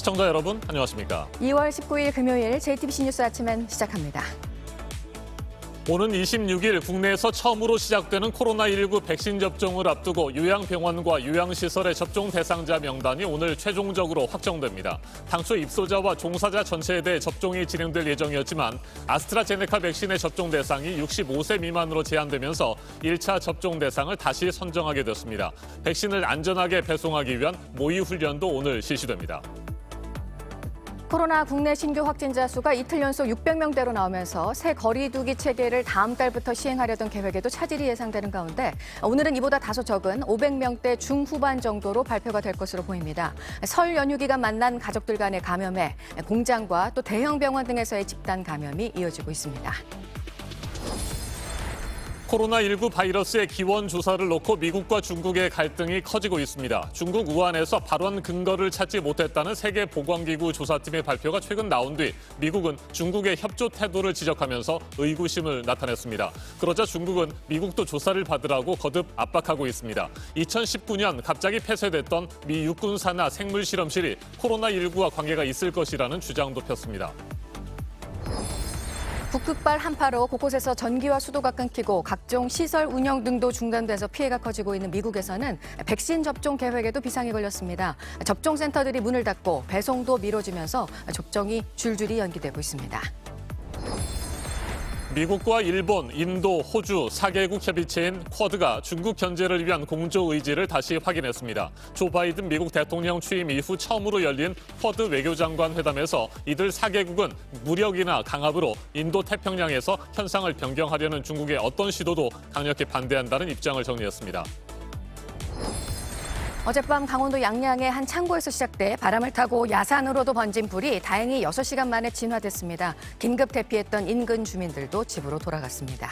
시청자 여러분, 안녕하십니까? 2월 19일 금요일 JTBC 뉴스 아침엔 시작합니다. 오는 26일 국내에서 처음으로 시작되는 코로나19 백신 접종을 앞두고 요양병원과 요양시설의 접종 대상자 명단이 오늘 최종적으로 확정됩니다. 당초 입소자와 종사자 전체에 대해 접종이 진행될 예정이었지만 아스트라제네카 백신의 접종 대상이 65세 미만으로 제한되면서 1차 접종 대상을 다시 선정하게 됐습니다. 백신을 안전하게 배송하기 위한 모의 훈련도 오늘 실시됩니다. 코로나 국내 신규 확진자 수가 이틀 연속 600명대로 나오면서 새 거리두기 체계를 다음 달부터 시행하려던 계획에도 차질이 예상되는 가운데 오늘은 이보다 다소 적은 500명대 중후반 정도로 발표가 될 것으로 보입니다. 설 연휴 기간 만난 가족들 간의 감염에 공장과 또 대형 병원 등에서의 집단 감염이 이어지고 있습니다. 코로나19 바이러스의 기원 조사를 놓고 미국과 중국의 갈등이 커지고 있습니다. 중국 우한에서 발원 근거를 찾지 못했다는 세계보건기구 조사팀의 발표가 최근 나온 뒤 미국은 중국의 협조 태도를 지적하면서 의구심을 나타냈습니다. 그러자 중국은 미국도 조사를 받으라고 거듭 압박하고 있습니다. 2019년 갑자기 폐쇄됐던 미 육군 산하 생물 실험실이 코로나19와 관계가 있을 것이라는 주장도 폈습니다. 북극발 한파로 곳곳에서 전기와 수도가 끊기고 각종 시설 운영 등도 중단돼서 피해가 커지고 있는 미국에서는 백신 접종 계획에도 비상이 걸렸습니다. 접종센터들이 문을 닫고 배송도 미뤄지면서 접종이 줄줄이 연기되고 있습니다. 미국과 일본, 인도, 호주 4개국 협의체인 쿼드가 중국 견제를 위한 공조 의지를 다시 확인했습니다. 조 바이든 미국 대통령 취임 이후 처음으로 열린 쿼드 외교장관 회담에서 이들 4개국은 무력이나 강압으로 인도 태평양에서 현상을 변경하려는 중국의 어떤 시도도 강력히 반대한다는 입장을 정리했습니다. 어젯밤 강원도 양양의 한 창고에서 시작돼 바람을 타고 야산으로도 번진 불이 다행히 6시간 만에 진화됐습니다. 긴급 대피했던 인근 주민들도 집으로 돌아갔습니다.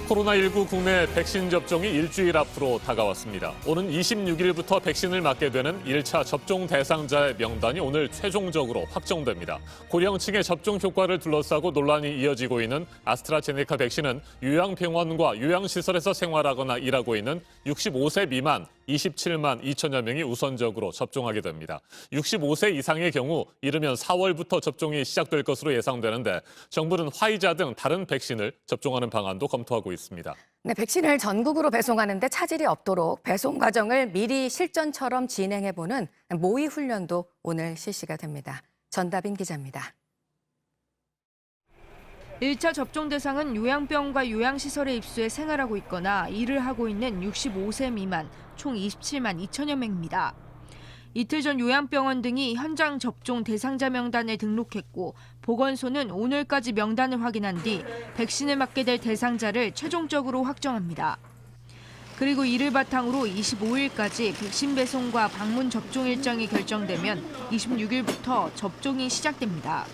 코로나19 국내 백신 접종이 일주일 앞으로 다가왔습니다. 오는 26일부터 백신을 맞게 되는 1차 접종 대상자의 명단이 오늘 최종적으로 확정됩니다. 고령층의 접종 효과를 둘러싸고 논란이 이어지고 있는 아스트라제네카 백신은 요양병원과 요양시설에서 생활하거나 일하고 있는 65세 미만 27만 2천여 명이 우선적으로 접종하게 됩니다. 65세 이상의 경우 이르면 4월부터 접종이 시작될 것으로 예상되는데 정부는 화이자 등 다른 백신을 접종하는 방안도 검토하고 있습니다. 네, 백신을 전국으로 배송하는데 차질이 없도록 배송 과정을 미리 실전처럼 진행해보는 모의 훈련도 오늘 실시가 됩니다. 전다빈 기자입니다. 1차 접종 대상은 요양병과 요양시설에 입소해 생활하고 있거나 일을 하고 있는 65세 미만 총 27만 2천여 명입니다. 이틀 전 요양병원 등이 현장 접종 대상자 명단에 등록했고 보건소는 오늘까지 명단을 확인한 뒤 백신을 맞게 될 대상자를 최종적으로 확정합니다. 그리고 이를 바탕으로 25일까지 백신 배송과 방문 접종 일정이 결정되면 26일부터 접종이 시작됩니다.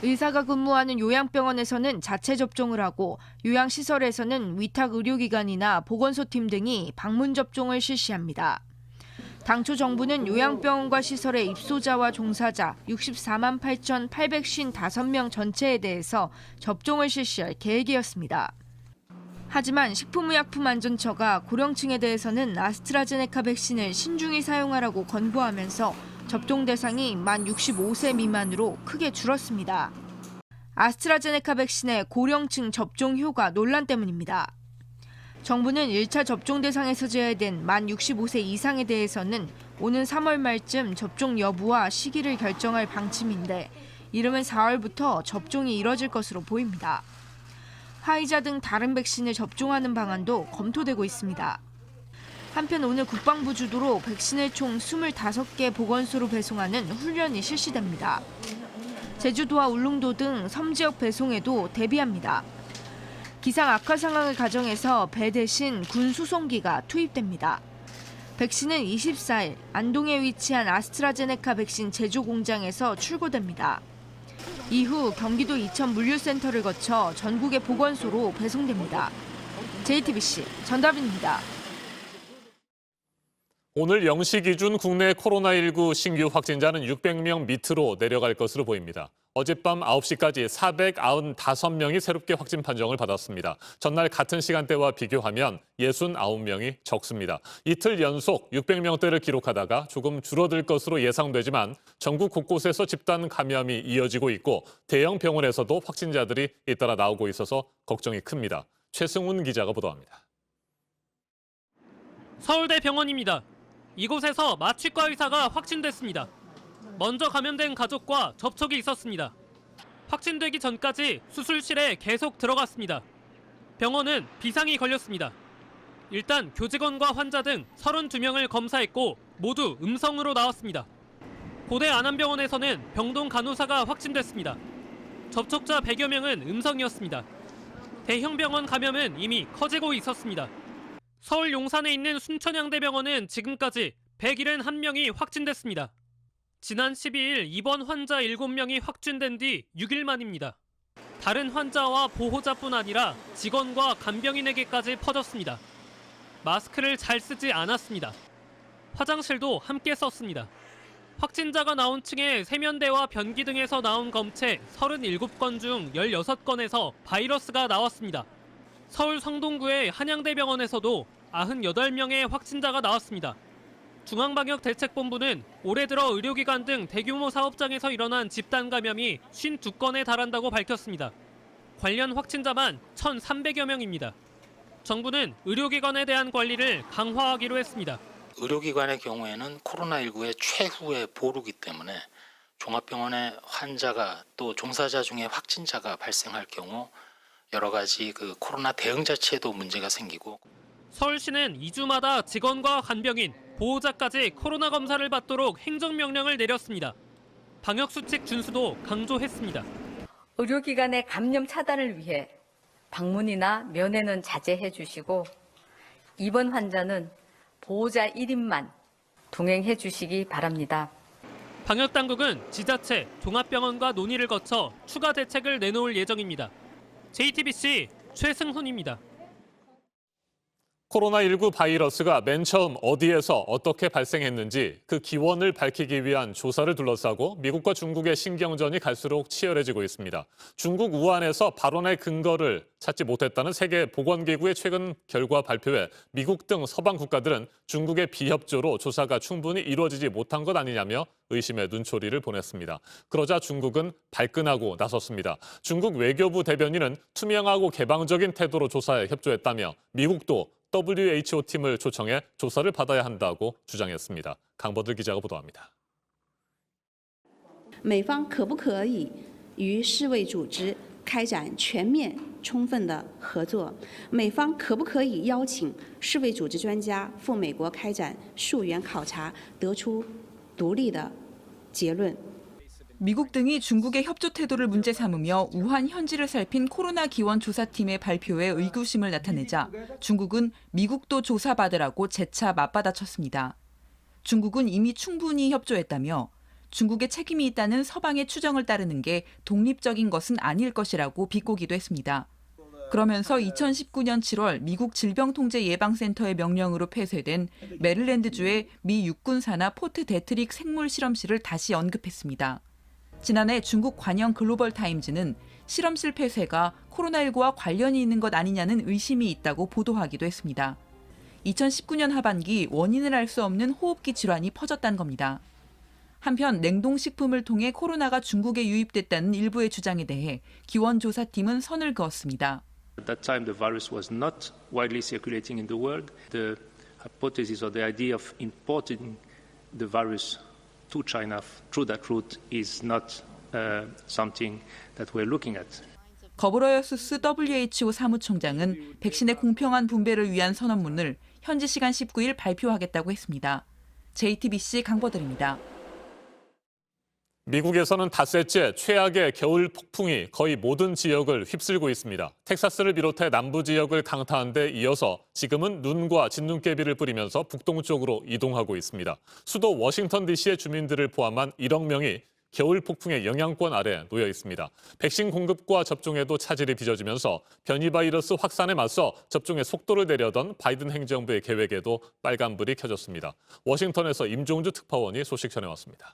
의사가 근무하는 요양병원에서는 자체 접종을 하고 요양시설에서는 위탁 의료기관이나 보건소팀 등이 방문 접종을 실시합니다. 당초 정부는 요양병원과 시설의 입소자와 종사자 64만 8,855명 전체에 대해서 접종을 실시할 계획이었습니다. 하지만 식품의약품안전처가 고령층에 대해서는 아스트라제네카 백신을 신중히 사용하라고 권고하면서 접종 대상이 만 65세 미만으로 크게 줄었습니다. 아스트라제네카 백신의 고령층 접종 효과 논란 때문입니다. 정부는 1차 접종 대상에서 제외된 만 65세 이상에 대해서는 오는 3월 말쯤 접종 여부와 시기를 결정할 방침인데 이르면 4월부터 접종이 이뤄질 것으로 보입니다. 화이자 등 다른 백신을 접종하는 방안도 검토되고 있습니다. 한편 오늘 국방부 주도로 백신을 총 25개 보건소로 배송하는 훈련이 실시됩니다. 제주도와 울릉도 등 섬 지역 배송에도 대비합니다. 기상 악화 상황을 가정해서 배 대신 군 수송기가 투입됩니다. 백신은 24일 안동에 위치한 아스트라제네카 백신 제조 공장에서 출고됩니다. 이후 경기도 이천 물류센터를 거쳐 전국의 보건소로 배송됩니다. JTBC 전다빈입니다. 오늘 0시 기준 국내 코로나19 신규 확진자는 600명 밑으로 내려갈 것으로 보입니다. 어젯밤 9시까지 495명이 새롭게 확진 판정을 받았습니다. 전날 같은 시간대와 비교하면 69명이 적습니다. 이틀 연속 600명대를 기록하다가 조금 줄어들 것으로 예상되지만 전국 곳곳에서 집단 감염이 이어지고 있고 대형 병원에서도 확진자들이 잇따라 나오고 있어서 걱정이 큽니다. 최승훈 기자가 보도합니다. 서울대 병원입니다. 이곳에서 마취과 의사가 확진됐습니다. 먼저 감염된 가족과 접촉이 있었습니다. 확진되기 전까지 수술실에 계속 들어갔습니다. 병원은 비상이 걸렸습니다. 일단 교직원과 환자 등 32명을 검사했고 모두 음성으로 나왔습니다. 고대 안암병원에서는 병동 간호사가 확진됐습니다. 접촉자 100여 명은 음성이었습니다. 대형 병원 감염은 이미 커지고 있었습니다. 서울 용산에 있는 순천향대병원은 지금까지 171명이 확진됐습니다. 지난 12일 입원 환자 7명이 확진된 뒤 6일 만입니다. 다른 환자와 보호자뿐 아니라 직원과 간병인에게까지 퍼졌습니다. 마스크를 잘 쓰지 않았습니다. 화장실도 함께 썼습니다. 확진자가 나온 층에 세면대와 변기 등에서 나온 검체 37건 중 16건에서 바이러스가 나왔습니다. 서울 성동구의 한양대병원에서도 98명의 확진자가 나왔습니다. 중앙방역대책본부는 올해 들어 의료기관 등 대규모 사업장에서 일어난 집단 감염이 52건에 달한다고 밝혔습니다. 관련 확진자만 1,300여 명입니다. 정부는 의료기관에 대한 관리를 강화하기로 했습니다. 의료기관의 경우에는 코로나19의 최후의 보루기 때문에 종합병원의 환자가 또 종사자 중에 확진자가 발생할 경우 여러 가지 코로나 대응 자체에도 문제가 생기고 서울시는 2주마다 직원과 간병인, 보호자까지 코로나 검사를 받도록 행정명령을 내렸습니다. 방역수칙 준수도 강조했습니다. 의료기관의 감염 차단을 위해 방문이나 면회는 자제해 주시고 입원 환자는 보호자 1인만 동행해 주시기 바랍니다. 방역당국은 지자체, 종합병원과 논의를 거쳐 추가 대책을 내놓을 예정입니다. JTBC 최승훈입니다. 코로나19 바이러스가 맨 처음 어디에서 어떻게 발생했는지 그 기원을 밝히기 위한 조사를 둘러싸고 미국과 중국의 신경전이 갈수록 치열해지고 있습니다. 중국 우한에서 발원의 근거를 찾지 못했다는 세계보건기구의 최근 결과 발표에 미국 등 서방 국가들은 중국의 비협조로 조사가 충분히 이루어지지 못한 것 아니냐며 의심의 눈초리를 보냈습니다. 그러자 중국은 발끈하고 나섰습니다. 중국 외교부 대변인은 투명하고 개방적인 태도로 조사에 협조했다며 미국도 WHO 팀을 초청해 조사를 받아야 한다고 주장했습니다. 강버들 기자가 보도합니다. 美方可不可以与世卫组织开展全面充分的合作？美方可不可以邀请世卫组织专家赴美国开展溯源考察，得出独立的结论？ 미국 등이 중국의 협조 태도를 문제 삼으며 우한 현지를 살핀 코로나 기원 조사팀의 발표에 의구심을 나타내자 중국은 미국도 조사받으라고 재차 맞받아쳤습니다. 중국은 이미 충분히 협조했다며 중국의 책임이 있다는 서방의 추정을 따르는 게 독립적인 것은 아닐 것이라고 비꼬기도 했습니다. 그러면서 2019년 7월 미국 질병통제예방센터의 명령으로 폐쇄된 메릴랜드주의 미 육군산하 포트 데트릭 생물실험실을 다시 언급했습니다. 지난해 중국 관영 글로벌타임즈는 실험실 폐쇄가 코로나19와 관련이 있는 것 아니냐는 의심이 있다고 보도하기도 했습니다. 2019년 하반기 원인을 알 수 없는 호흡기 질환이 퍼졌다는 겁니다. 한편 냉동식품을 통해 코로나가 중국에 유입됐다는 일부의 주장에 대해 기원조사팀은 선을 그었습니다. At that time, the virus was not widely circulating in the world. The hypothesis or the idea of importing the virus to China through that route is not something that we're looking at. 거브러여수스 WHO 사무총장은 백신의 공평한 분배를 위한 선언문을 현지 시간 19일 발표하겠다고 했습니다. JTBC 강버들입니다. 미국에서는 닷새째 최악의 겨울 폭풍이 거의 모든 지역을 휩쓸고 있습니다. 텍사스를 비롯해 남부 지역을 강타한 데 이어서 지금은 눈과 진눈깨비를 뿌리면서 북동쪽으로 이동하고 있습니다. 수도 워싱턴 DC의 주민들을 포함한 1억 명이 겨울 폭풍의 영향권 아래 놓여 있습니다. 백신 공급과 접종에도 차질이 빚어지면서 변이 바이러스 확산에 맞서 접종의 속도를 내려던 바이든 행정부의 계획에도 빨간불이 켜졌습니다. 워싱턴에서 임종주 특파원이 소식 전해왔습니다.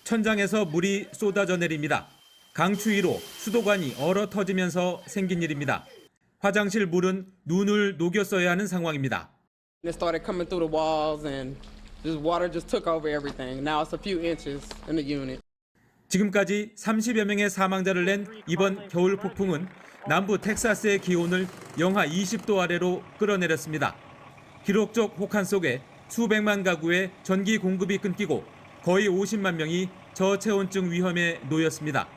천장에서 물이 쏟아져 내립니다. 강추위로 수도관이 얼어 터지면서 생긴 일입니다. 화장실 물은 눈을 녹였어야 하는 상황입니다. It started coming through the walls and just water just took over everything. Now it's a few inches in the unit. 지금까지 30여 명의 사망자를 낸 이번 겨울 폭풍은 남부 텍사스의 기온을 영하 20도 아래로 끌어내렸습니다. 기록적 혹한 속에 수백만 가구의 전기 공급이 끊기고 거의 50만 명이 저체온증 위험에 놓였습니다.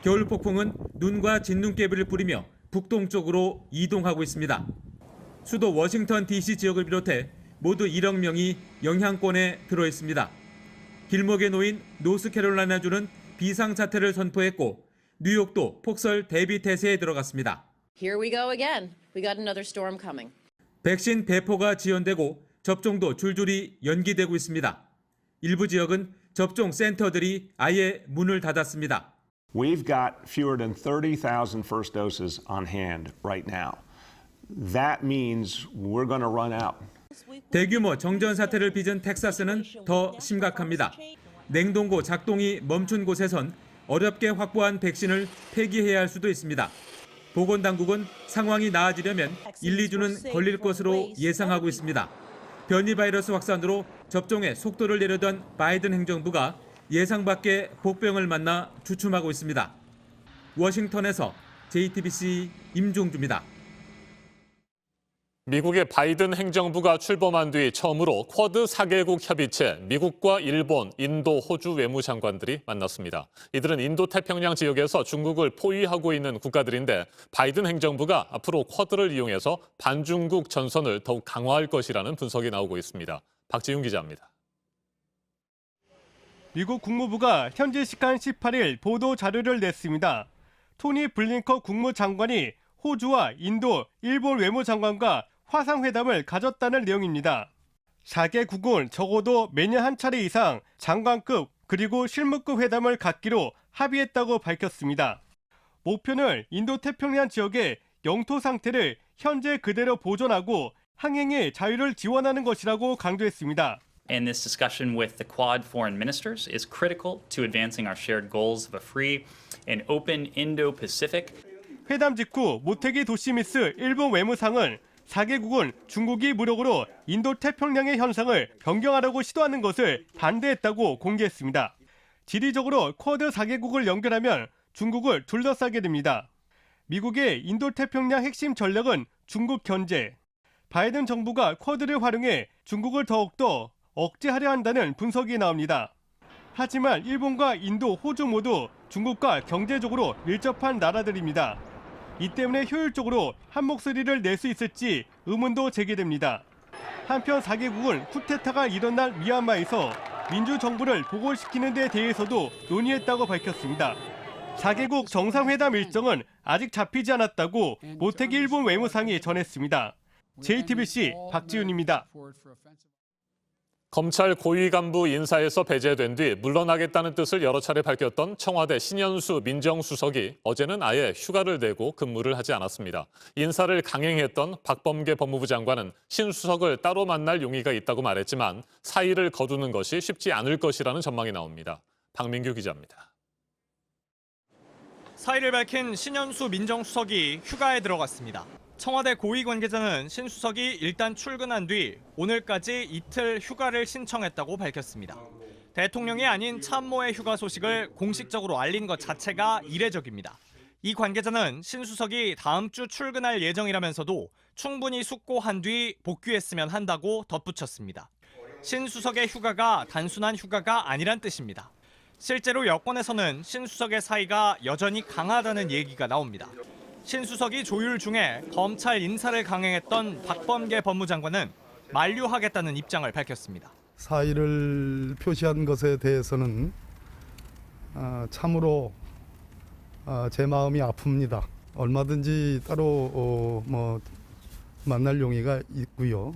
겨울 폭풍은 눈과 진눈깨비를 뿌리며 북동쪽으로 이동하고 있습니다. 수도 워싱턴 DC 지역을 비롯해 모두 1억 명이 영향권에 들어 있습니다. 길목에 놓인 노스캐롤라이나주는 비상사태를 선포했고 뉴욕도 폭설 대비 태세에 들어갔습니다. Here we go again. We got another storm coming. 백신 배포가 지연되고 접종도 줄줄이 연기되고 있습니다. 일부 지역은 접종 센터들이 아예 문을 닫았습니다. We've got fewer than 30,000 first doses on hand right now. That means we're going to run out. 대규모 정전 사태를 빚은 텍사스는 더 심각합니다. 냉동고 작동이 멈춘 곳에선 어렵게 확보한 백신을 폐기해야 할 수도 있습니다. 보건당국은 상황이 나아지려면 1, 2주는 걸릴 것으로 예상하고 있습니다. 변이 바이러스 확산으로 접종에 속도를 내려던 바이든 행정부가 예상 밖의 복병을 만나 주춤하고 있습니다. 워싱턴에서 JTBC 임종주입니다. 미국의 바이든 행정부가 출범한 뒤 처음으로 쿼드 4개국 협의체 미국과 일본, 인도, 호주 외무장관들이 만났습니다. 이들은 인도태평양 지역에서 중국을 포위하고 있는 국가들인데 바이든 행정부가 앞으로 쿼드를 이용해서 반중국 전선을 더욱 강화할 것이라는 분석이 나오고 있습니다. 박지훈 기자입니다. 미국 국무부가 현지 시간 18일 보도 자료를 냈습니다. 토니 블링컨 국무장관이 호주와 인도, 일본 외무장관과 화상회담을 가졌다는 내용입니다. 4개국은 적어도 매년 한 차례 이상 장관급 그리고 실무급 회담을 갖기로 합의했다고 밝혔습니다. 목표는 인도태평양 지역의 영토 상태를 현재 그대로 보존하고 항행의 자유를 지원하는 것이라고 강조했습니다. And this discussion with the Quad foreign ministers is critical to advancing our shared goals of a free and open Indo-Pacific. 회담 직후 모테기 도시미스 일본 외무상은 4개국은 중국이 무력으로 인도태평양의 현상을 변경하려고 시도하는 것을 반대했다고 공개했습니다. 지리적으로 쿼드 4개국을 연결하면 중국을 둘러싸게 됩니다. 미국의 인도태평양 핵심 전략은 중국 견제. 바이든 정부가 쿼드를 활용해 중국을 더욱더 억제하려 한다는 분석이 나옵니다. 하지만 일본과 인도, 호주 모두 중국과 경제적으로 밀접한 나라들입니다. 이 때문에 효율적으로 한 목소리를 낼 수 있을지 의문도 제기됩니다. 한편 4개국은 쿠데타가 일어난 미얀마에서 민주정부를 복원시키는 데 대해서도 논의했다고 밝혔습니다. 4개국 정상회담 일정은 아직 잡히지 않았다고 모테기 일본 외무상이 전했습니다. JTBC 박지훈입니다. 검찰 고위 간부 인사에서 배제된 뒤 물러나겠다는 뜻을 여러 차례 밝혔던 청와대 신현수 민정수석이 어제는 아예 휴가를 내고 근무를 하지 않았습니다. 인사를 강행했던 박범계 법무부 장관은 신 수석을 따로 만날 용의가 있다고 말했지만 사의를 거두는 것이 쉽지 않을 것이라는 전망이 나옵니다. 박민규 기자입니다. 사의를 밝힌 신현수 민정수석이 휴가에 들어갔습니다. 청와대 고위 관계자는 신 수석이 일단 출근한 뒤 오늘까지 이틀 휴가를 신청했다고 밝혔습니다. 대통령이 아닌 참모의 휴가 소식을 공식적으로 알린 것 자체가 이례적입니다. 이 관계자는 신 수석이 다음 주 출근할 예정이라면서도 충분히 숙고한 뒤 복귀했으면 한다고 덧붙였습니다. 신 수석의 휴가가 단순한 휴가가 아니란 뜻입니다. 실제로 여권에서는 신 수석의 사의가 여전히 강하다는 얘기가 나옵니다. 신 수석이 조율 중에 검찰 인사를 강행했던 박범계 법무장관은 만류하겠다는 입장을 밝혔습니다. 사의를 표시한 것에 대해서는 참으로 제 마음이 아픕니다. 얼마든지 따로 만날 용의가 있고요.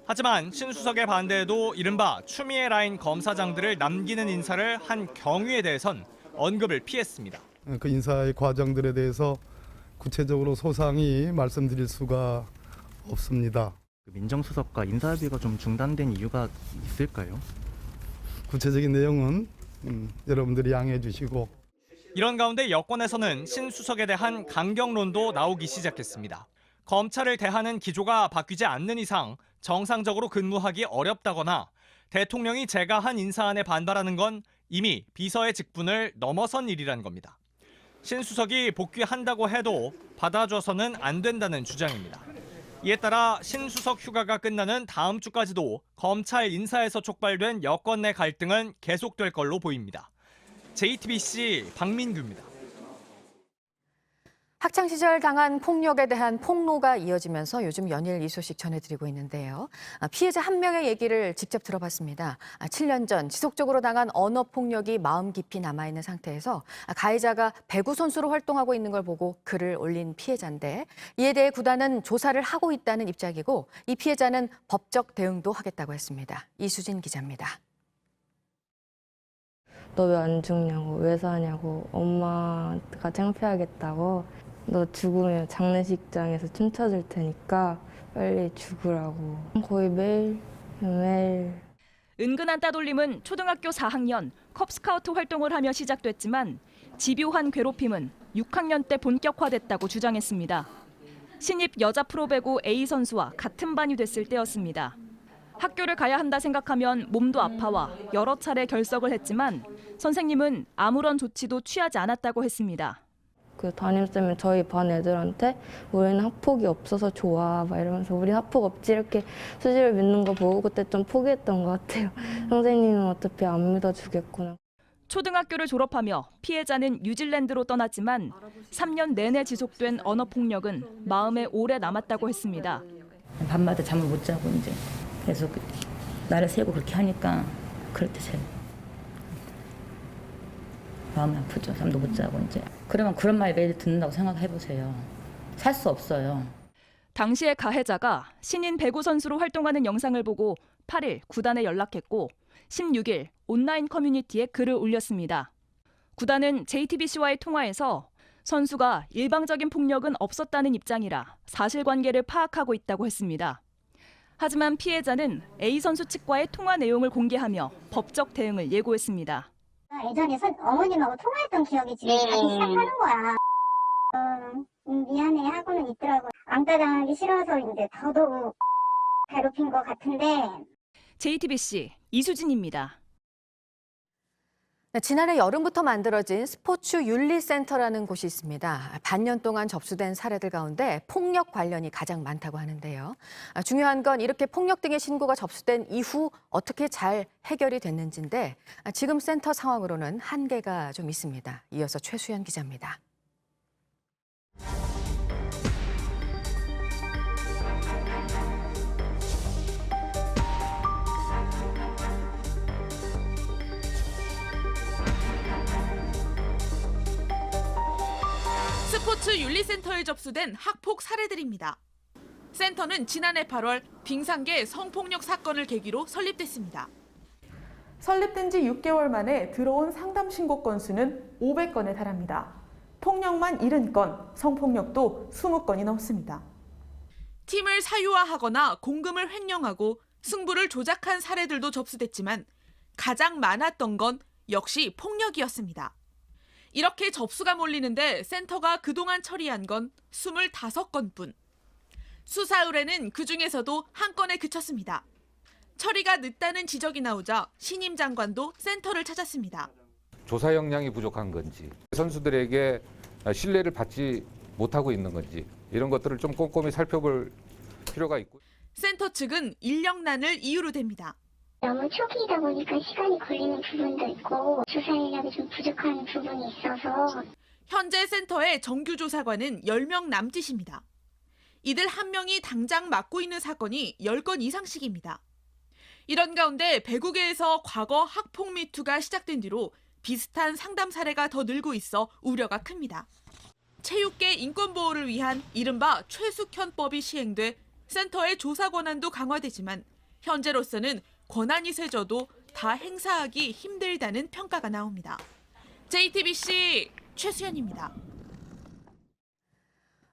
하지만 신 수석의 반대에도 이른바 추미애 라인 검사장들을 남기는 인사를 한 경위에 대해선 언급을 피했습니다. 그 인사의 과정들에 대해서 구체적으로 소상히 말씀드릴 수가 없습니다. 민정수석과 인사합의가 좀 중단된 이유가 있을까요? 구체적인 내용은 여러분들이 양해해 주시고 이런 가운데 여권에서는 신 수석에 대한 강경론도 나오기 시작했습니다. 검찰을 대하는 기조가 바뀌지 않는 이상 정상적으로 근무하기 어렵다거나 대통령이 제가한 인사안에 반발하는 건 이미 비서의 직분을 넘어선 일이란 겁니다. 신 수석이 복귀한다고 해도 받아줘서는 안 된다는 주장입니다. 이에 따라 신 수석 휴가가 끝나는 다음 주까지도 검찰 인사에서 촉발된 여권 내 갈등은 계속될 걸로 보입니다. JTBC 박민규입니다. 학창시절 당한 폭력에 대한 폭로가 이어지면서 요즘 연일 이 소식 전해드리고 있는데요. 피해자 한 명의 얘기를 직접 들어봤습니다. 7년 전 지속적으로 당한 언어폭력이 마음 깊이 남아있는 상태에서 가해자가 배구 선수로 활동하고 있는 걸 보고 글을 올린 피해자인데 이에 대해 구단은 조사를 하고 있다는 입장이고 이 피해자는 법적 대응도 하겠다고 했습니다. 이수진 기자입니다. 너 왜 안 죽냐고, 왜 사냐고, 엄마가 창피하겠다고. 너 죽으면 장례식장에서 춤춰줄 테니까 빨리 죽으라고. 거의 매일. 은근한 따돌림은 초등학교 4학년 컵스카우트 활동을 하며 시작됐지만 집요한 괴롭힘은 6학년 때 본격화됐다고 주장했습니다. 신입 여자 프로배구 A 선수와 같은 반이 됐을 때였습니다. 학교를 가야 한다 생각하면 몸도 아파와 여러 차례 결석을 했지만 선생님은 아무런 조치도 취하지 않았다고 했습니다. 그 담임쌤이 저희 반 애들한테 우리는 학폭이 없어서 좋아 막 이러면서 우리 학폭 없지 이렇게 수시를 믿는 거 보고 그때 좀 포기했던 것 같아요. 선생님은 어차피 안 믿어주겠구나. 초등학교를 졸업하며 피해자는 뉴질랜드로 떠났지만 3년 내내 지속된 언어폭력은 마음에 오래 남았다고 했습니다. 밤마다 잠을 못 자고 이제 계속 나를 세고 그렇게 하니까 그럴 때 제일 마음이 아프죠. 잠도 못 자고 이제. 그러면 그런 말 매일 듣는다고 생각해보세요. 살 수 없어요. 당시의 가해자가 신인 배구 선수로 활동하는 영상을 보고 8일 구단에 연락했고 16일 온라인 커뮤니티에 글을 올렸습니다. 구단은 JTBC와의 통화에서 선수가 일방적인 폭력은 없었다는 입장이라 사실관계를 파악하고 있다고 했습니다. 하지만 피해자는 A 선수 측과의 통화 내용을 공개하며 법적 대응을 예고했습니다. 예전에 어머님하고 통화했던 기억이 지금 나기 시작하는 거야. 미안해 하고는 있더라고. 왕따 당하기 싫어서 이제 더더욱 괴롭힌 것 같은데. JTBC 이수진입니다. 지난해 여름부터 만들어진 스포츠 윤리센터라는 곳이 있습니다. 반년 동안 접수된 사례들 가운데 폭력 관련이 가장 많다고 하는데요. 중요한 건 이렇게 폭력 등의 신고가 접수된 이후 어떻게 잘 해결이 됐는지인데 지금 센터 상황으로는 한계가 좀 있습니다. 이어서 최수연 기자입니다. 스포츠 윤리센터에 접수된 학폭 사례들입니다. 센터는 지난해 8월 빙상계 성폭력 사건을 계기로 설립됐습니다. 설립된 지 6개월 만에 들어온 상담 신고 건수는 500건에 달합니다. 폭력만 70건, 성폭력도 20건이 넘습니다. 팀을 사유화하거나 공금을 횡령하고 승부를 조작한 사례들도 접수됐지만 가장 많았던 건 역시 폭력이었습니다. 이렇게 접수가 몰리는데 센터가 그동안 처리한 건 25건뿐. 수사 의뢰는 그중에서도 한 건에 그쳤습니다. 처리가 늦다는 지적이 나오자 신임 장관도 센터를 찾았습니다. 조사 역량이 부족한 건지, 선수들에게 신뢰를 받지 못하고 있는 건지 이런 것들을 좀 꼼꼼히 살펴볼 필요가 있고. 센터 측은 인력난을 이유로 댑니다. 너무 초기이다 보니까 시간이 걸리는 부분도 있고 조사 인력이 좀 부족한 부분이 있어서. 현재 센터의 정규 조사관은 10명 남짓입니다. 이들 한 명이 당장 맡고 있는 사건이 10건 이상씩입니다. 이런 가운데 배구계에서 과거 학폭 미투가 시작된 뒤로 비슷한 상담 사례가 더 늘고 있어 우려가 큽니다. 체육계 인권보호를 위한 이른바 최숙현법이 시행돼 센터의 조사 권한도 강화되지만 현재로서는 권한이 세져도 다 행사하기 힘들다는 평가가 나옵니다. JTBC 최수연입니다.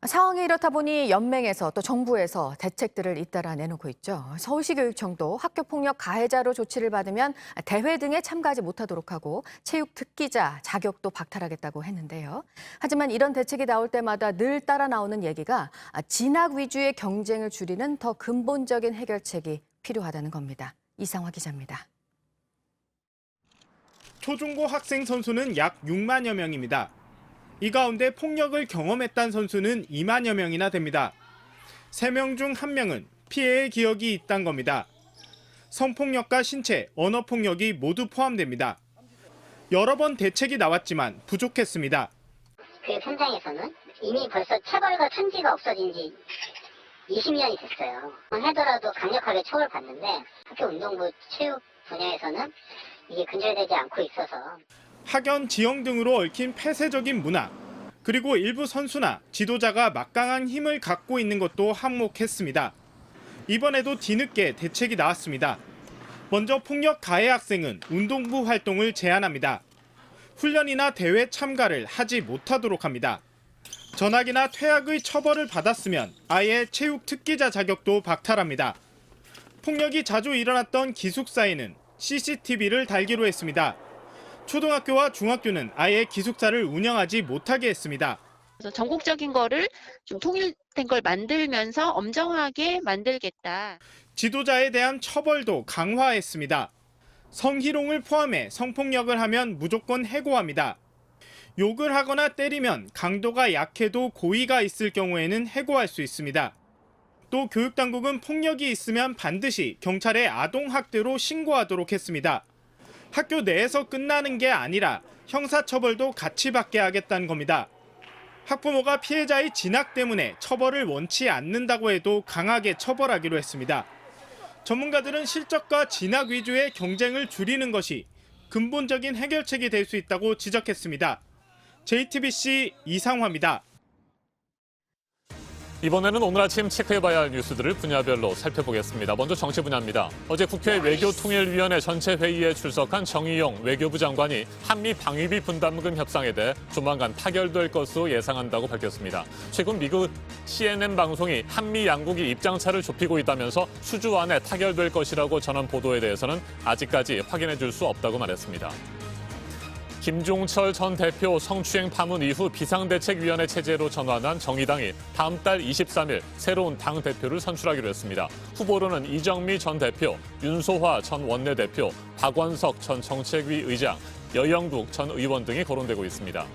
상황이 이렇다 보니 연맹에서 또 정부에서 대책들을 잇따라 내놓고 있죠. 서울시교육청도 학교폭력 가해자로 조치를 받으면 대회 등에 참가하지 못하도록 하고 체육 특기자 자격도 박탈하겠다고 했는데요. 하지만 이런 대책이 나올 때마다 늘 따라 나오는 얘기가 진학 위주의 경쟁을 줄이는 더 근본적인 해결책이 필요하다는 겁니다. 이상화 기자입니다. 초중고 학생 선수는 약 6만여 명입니다. 이 가운데 폭력을 경험했다는 선수는 2만여 명이나 됩니다. 3명 중 1명은 피해의 기억이 있다는 겁니다. 성폭력과 신체, 언어폭력이 모두 포함됩니다. 여러 번 대책이 나왔지만 부족했습니다. 교육 현장에서는 이미 벌써 체벌과 천지가 없어진 지 20년이 됐어요. 하더라도 강력하게 처벌받는데 학교 운동부 체육 분야에서는 이게 근절되지 않고 있어서 학연, 지형 등으로 얽힌 폐쇄적인 문화, 그리고 일부 선수나 지도자가 막강한 힘을 갖고 있는 것도 한몫했습니다. 이번에도 뒤늦게 대책이 나왔습니다. 먼저 폭력 가해 학생은 운동부 활동을 제한합니다. 훈련이나 대회 참가를 하지 못하도록 합니다. 전학이나 퇴학의 처벌을 받았으면 아예 체육 특기자 자격도 박탈합니다. 폭력이 자주 일어났던 기숙사에는 CCTV를 달기로 했습니다. 초등학교와 중학교는 아예 기숙사를 운영하지 못하게 했습니다. 그래서 전국적인 거를 좀 통일된 걸 만들면서 엄정하게 만들겠다. 지도자에 대한 처벌도 강화했습니다. 성희롱을 포함해 성폭력을 하면 무조건 해고합니다. 욕을 하거나 때리면 강도가 약해도 고의가 있을 경우에는 해고할 수 있습니다. 또 교육당국은 폭력이 있으면 반드시 경찰에 아동학대로 신고하도록 했습니다. 학교 내에서 끝나는 게 아니라 형사처벌도 같이 받게 하겠다는 겁니다. 학부모가 피해자의 진학 때문에 처벌을 원치 않는다고 해도 강하게 처벌하기로 했습니다. 전문가들은 실적과 진학 위주의 경쟁을 줄이는 것이 근본적인 해결책이 될 수 있다고 지적했습니다. JTBC 이상화입니다. 이번에는 오늘 아침 체크해봐야 할 뉴스들을 분야별로 살펴보겠습니다. 먼저 정치 분야입니다. 어제 국회 외교통일위원회 전체 회의에 출석한 정의용 외교부 장관이 한미 방위비 분담금 협상에 대해 조만간 타결될 것으로 예상한다고 밝혔습니다. 최근 미국 CNN 방송이 한미 양국이 입장차를 좁히고 있다면서 수주 안에 타결될 것이라고 전한 보도에 대해서는 아직까지 확인해 줄 수 없다고 말했습니다. 김종철 전 대표 성추행 파문 이후 비상대책위원회 체제로 전환한 정의당이 다음 달 23일 새로운 당대표를 선출하기로 했습니다. 후보로는 이정미 전 대표, 윤소화 전 원내대표, 박원석 전 정책위 의장, 여영국 전 의원 등이 거론되고 있습니다.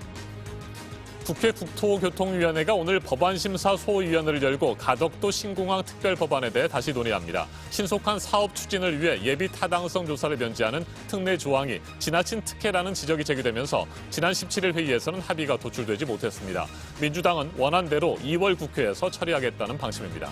국회 국토교통위원회가 오늘 법안심사 소위원회를 열고 가덕도 신공항 특별법안에 대해 다시 논의합니다. 신속한 사업 추진을 위해 예비 타당성 조사를 면제하는 특례 조항이 지나친 특혜라는 지적이 제기되면서 지난 17일 회의에서는 합의가 도출되지 못했습니다. 민주당은 원안대로 2월 국회에서 처리하겠다는 방침입니다.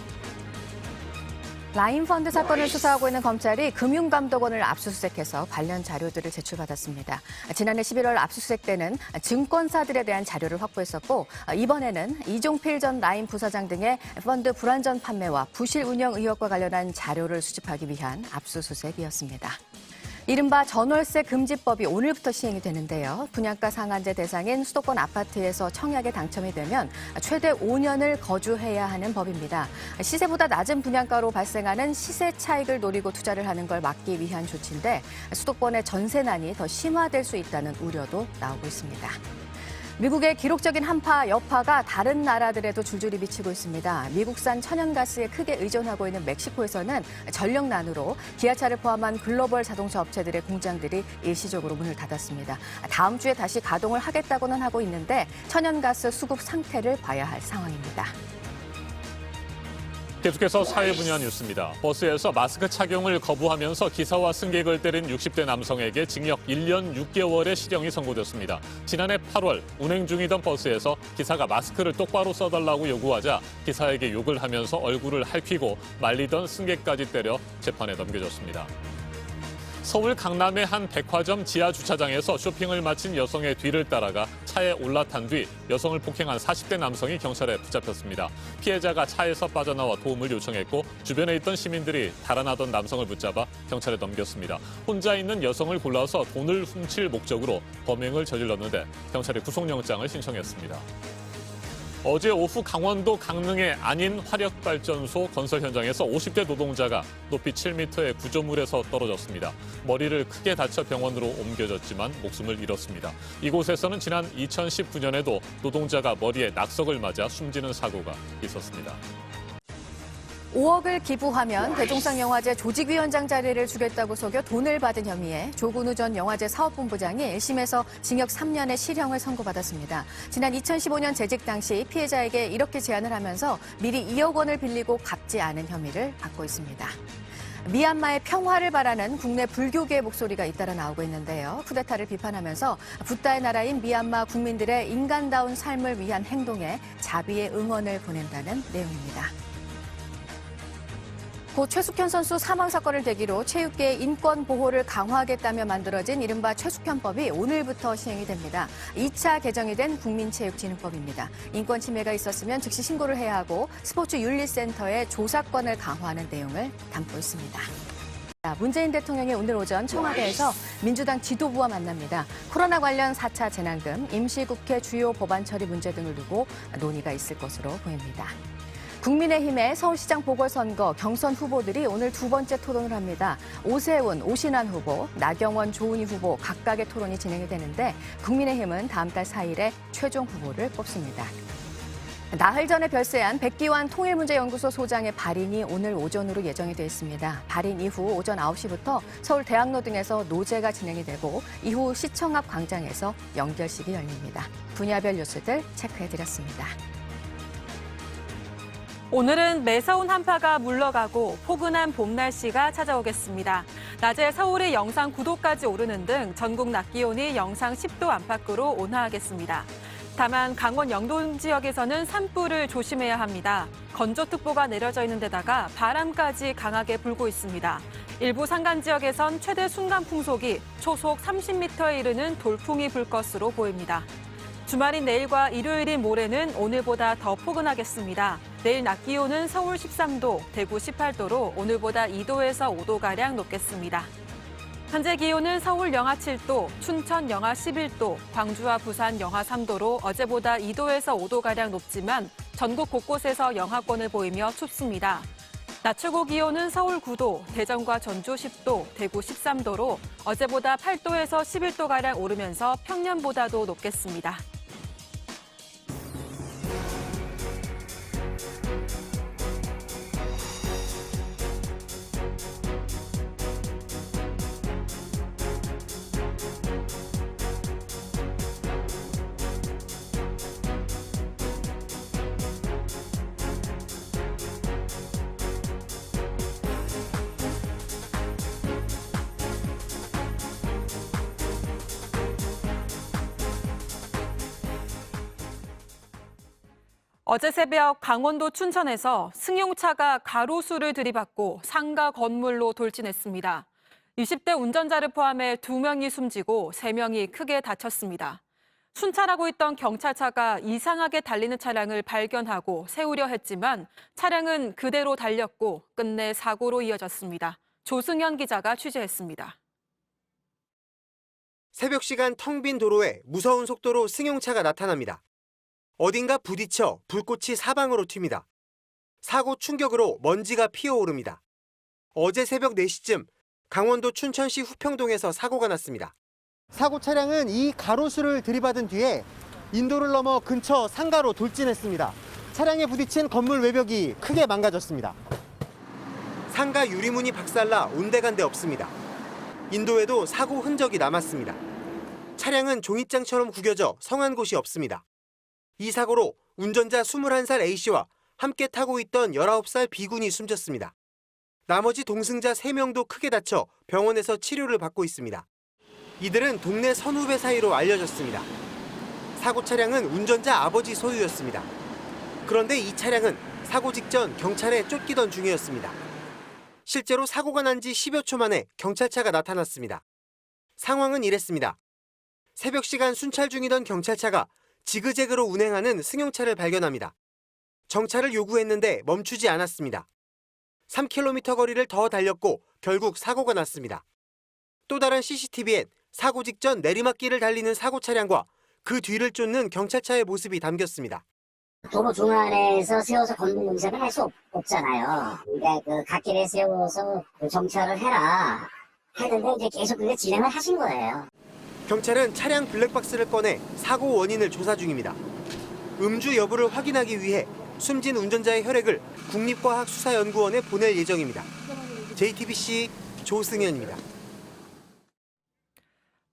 라인펀드 사건을 수사하고 있는 검찰이 금융감독원을 압수수색해서 관련 자료들을 제출받았습니다. 지난해 11월 압수수색 때는 증권사들에 대한 자료를 확보했었고 이번에는 이종필 전 라인 부사장 등의 펀드 불안전 판매와 부실 운영 의혹과 관련한 자료를 수집하기 위한 압수수색이었습니다. 이른바 전월세 금지법이 오늘부터 시행이 되는데요. 분양가 상한제 대상인 수도권 아파트에서 청약에 당첨이 되면 최대 5년을 거주해야 하는 법입니다. 시세보다 낮은 분양가로 발생하는 시세 차익을 노리고 투자를 하는 걸 막기 위한 조치인데 수도권의 전세난이 더 심화될 수 있다는 우려도 나오고 있습니다. 미국의 기록적인 한파, 여파가 다른 나라들에도 줄줄이 미치고 있습니다. 미국산 천연가스에 크게 의존하고 있는 멕시코에서는 전력난으로 기아차를 포함한 글로벌 자동차 업체들의 공장들이 일시적으로 문을 닫았습니다. 다음 주에 다시 가동을 하겠다고는 하고 있는데 천연가스 수급 상태를 봐야 할 상황입니다. 계속해서 사회 분야 뉴스입니다. 버스에서 마스크 착용을 거부하면서 기사와 승객을 때린 60대 남성에게 징역 1년 6개월의 실형이 선고됐습니다. 지난해 8월 운행 중이던 버스에서 기사가 마스크를 똑바로 써달라고 요구하자 기사에게 욕을 하면서 얼굴을 핥히고 말리던 승객까지 때려 재판에 넘겨졌습니다. 서울 강남의 한 백화점 지하 주차장에서 쇼핑을 마친 여성의 뒤를 따라가 차에 올라탄 뒤 여성을 폭행한 40대 남성이 경찰에 붙잡혔습니다. 피해자가 차에서 빠져나와 도움을 요청했고 주변에 있던 시민들이 달아나던 남성을 붙잡아 경찰에 넘겼습니다. 혼자 있는 여성을 골라서 돈을 훔칠 목적으로 범행을 저질렀는데 경찰이 구속영장을 신청했습니다. 어제 오후 강원도 강릉의 안인 화력발전소 건설 현장에서 50대 노동자가 높이 7m의 구조물에서 떨어졌습니다. 머리를 크게 다쳐 병원으로 옮겨졌지만 목숨을 잃었습니다. 이곳에서는 지난 2019년에도 노동자가 머리에 낙석을 맞아 숨지는 사고가 있었습니다. 5억을 기부하면 대종상 영화제 조직위원장 자리를 주겠다고 속여 돈을 받은 혐의에 조근우 전 영화제 사업본부장이 1심에서 징역 3년의 실형을 선고받았습니다. 지난 2015년 재직 당시 피해자에게 이렇게 제안을 하면서 미리 2억 원을 빌리고 갚지 않은 혐의를 받고 있습니다. 미얀마의 평화를 바라는 국내 불교계의 목소리가 잇따라 나오고 있는데요. 쿠데타를 비판하면서 붓다의 나라인 미얀마 국민들의 인간다운 삶을 위한 행동에 자비의 응원을 보낸다는 내용입니다. 고 최숙현 선수 사망 사건을 계기로 체육계의 인권 보호를 강화하겠다며 만들어진 이른바 최숙현법이 오늘부터 시행이 됩니다. 2차 개정이 된 국민체육진흥법입니다. 인권 침해가 있었으면 즉시 신고를 해야 하고 스포츠윤리센터의 조사권을 강화하는 내용을 담고 있습니다. 문재인 대통령이 오늘 오전 청와대에서 민주당 지도부와 만납니다. 코로나 관련 4차 재난금, 임시국회 주요 법안 처리 문제 등을 두고 논의가 있을 것으로 보입니다. 국민의힘의 서울시장 보궐선거 경선 후보들이 오늘 두 번째 토론을 합니다. 오세훈, 오신환 후보, 나경원, 조은희 후보 각각의 토론이 진행이 되는데 국민의힘은 다음 달 4일에 최종 후보를 뽑습니다. 나흘 전에 별세한 백기환 통일문제연구소 소장의 발인이 오늘 오전으로 예정이 되어 있습니다. 발인 이후 오전 9시부터 서울 대학로 등에서 노제가 진행이 되고 이후 시청 앞 광장에서 연결식이 열립니다. 분야별 뉴스들 체크해드렸습니다. 오늘은 매서운 한파가 물러가고 포근한 봄 날씨가 찾아오겠습니다. 낮에 서울이 영상 9도까지 오르는 등 전국 낮 기온이 영상 10도 안팎으로 온화하겠습니다. 다만 강원 영동 지역에서는 산불을 조심해야 합니다. 건조특보가 내려져 있는 데다가 바람까지 강하게 불고 있습니다. 일부 산간 지역에선 최대 순간 풍속이 초속 30m에 이르는 돌풍이 불 것으로 보입니다. 주말인 내일과 일요일인 모레는 오늘보다 더 포근하겠습니다. 내일 낮 기온은 서울 13도, 대구 18도로 오늘보다 2도에서 5도가량 높겠습니다. 현재 기온은 서울 영하 7도, 춘천 영하 11도, 광주와 부산 영하 3도로 어제보다 2도에서 5도가량 높지만 전국 곳곳에서 영하권을 보이며 춥습니다. 낮 최고 기온은 서울 9도, 대전과 전주 10도, 대구 13도로 어제보다 8도에서 11도가량 오르면서 평년보다도 높겠습니다. 어제 새벽 강원도 춘천에서 승용차가 가로수를 들이받고 상가 건물로 돌진했습니다. 20대 운전자를 포함해 2명이 숨지고 3명이 크게 다쳤습니다. 순찰하고 있던 경찰차가 이상하게 달리는 차량을 발견하고 세우려 했지만 차량은 그대로 달렸고 끝내 사고로 이어졌습니다. 조승현 기자가 취재했습니다. 새벽 시간 텅 빈 도로에 무서운 속도로 승용차가 나타납니다. 어딘가 부딪혀 불꽃이 사방으로 튑니다. 사고 충격으로 먼지가 피어오릅니다. 어제 새벽 4시쯤 강원도 춘천시 후평동에서 사고가 났습니다. 사고 차량은 이 가로수를 들이받은 뒤에 인도를 넘어 근처 상가로 돌진했습니다. 차량에 부딪힌 건물 외벽이 크게 망가졌습니다. 상가 유리문이 박살나 온데간데 없습니다. 인도에도 사고 흔적이 남았습니다. 차량은 종잇장처럼 구겨져 성한 곳이 없습니다. 이 사고로 운전자 21살 A씨와 함께 타고 있던 19살 B군이 숨졌습니다. 나머지 동승자 3명도 크게 다쳐 병원에서 치료를 받고 있습니다. 이들은 동네 선후배 사이로 알려졌습니다. 사고 차량은 운전자 아버지 소유였습니다. 그런데 이 차량은 사고 직전 경찰에 쫓기던 중이었습니다. 실제로 사고가 난 지 10여 초 만에 경찰차가 나타났습니다. 상황은 이랬습니다. 새벽 시간 순찰 중이던 경찰차가 지그재그로 운행하는 승용차를 발견합니다. 정차를 요구했는데 멈추지 않았습니다. 3km 거리를 더 달렸고 결국 사고가 났습니다. 또 다른 CCTV엔 사고 직전 내리막길을 달리는 사고 차량과 그 뒤를 쫓는 경찰차의 모습이 담겼습니다. 도로 중앙에서 세워서 검문 용사를 할 수 없잖아요. 그러니까 그 갓길에 세워서 그 정차를 해라 했는데 이제 계속 그게 진행을 하신 거예요. 경찰은 차량 블랙박스를 꺼내 사고 원인을 조사 중입니다. 음주 여부를 확인하기 위해 숨진 운전자의 혈액을 국립과학수사연구원에 보낼 예정입니다. JTBC 조승현입니다.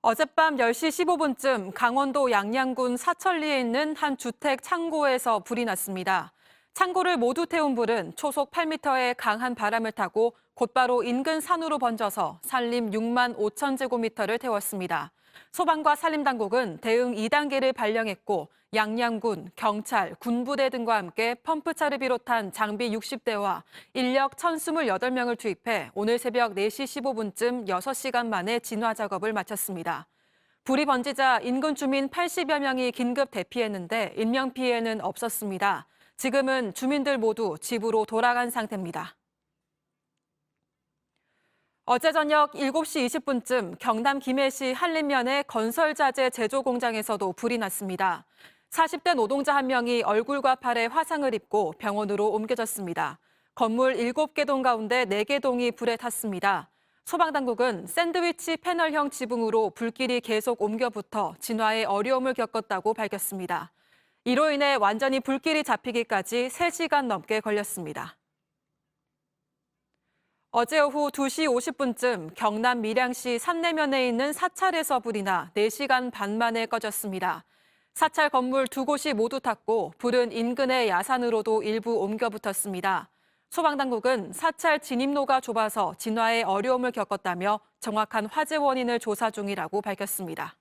어젯밤 10시 15분쯤 강원도 양양군 사천리에 있는 한 주택 창고에서 불이 났습니다. 창고를 모두 태운 불은 초속 8m의 강한 바람을 타고 곧바로 인근 산으로 번져서 산림 6만 5천 제곱미터를 태웠습니다. 소방과 산림당국은 대응 2단계를 발령했고 양양군, 경찰, 군부대 등과 함께 펌프차를 비롯한 장비 60대와 인력 1,028명을 투입해 오늘 새벽 4시 15분쯤 6시간 만에 진화 작업을 마쳤습니다. 불이 번지자 인근 주민 80여 명이 긴급 대피했는데 인명피해는 없었습니다. 지금은 주민들 모두 집으로 돌아간 상태입니다. 어제 저녁 7시 20분쯤 경남 김해시 한림면의 건설자재 제조 공장에서도 불이 났습니다. 40대 노동자 한 명이 얼굴과 팔에 화상을 입고 병원으로 옮겨졌습니다. 건물 7개 동 가운데 4개 동이 불에 탔습니다. 소방당국은 샌드위치 패널형 지붕으로 불길이 계속 옮겨붙어 진화에 어려움을 겪었다고 밝혔습니다. 이로 인해 완전히 불길이 잡히기까지 3시간 넘게 걸렸습니다. 어제 오후 2시 50분쯤 경남 밀양시 산내면에 있는 사찰에서 불이 나 4시간 반 만에 꺼졌습니다. 사찰 건물 2곳이 모두 탔고 불은 인근의 야산으로도 일부 옮겨 붙었습니다. 소방당국은 사찰 진입로가 좁아서 진화에 어려움을 겪었다며 정확한 화재 원인을 조사 중이라고 밝혔습니다.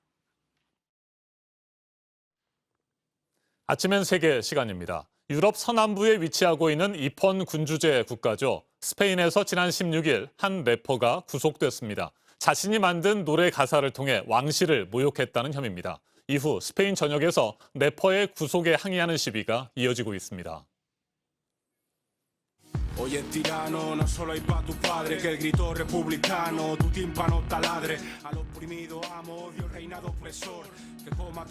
아침엔 세계 시간입니다. 유럽 서남부에 위치하고 있는 이폰 군주제 국가죠. 스페인에서 지난 16일 한 래퍼가 구속됐습니다. 자신이 만든 노래 가사를 통해 왕실을 모욕했다는 혐의입니다. 이후 스페인 전역에서 래퍼의 구속에 항의하는 시위가 이어지고 있습니다. Hoy es tirano, no solo hay pa' tu padre, que el grito republicano, tu tímpano taladre, al oprimido amo, odio el reinado opresor.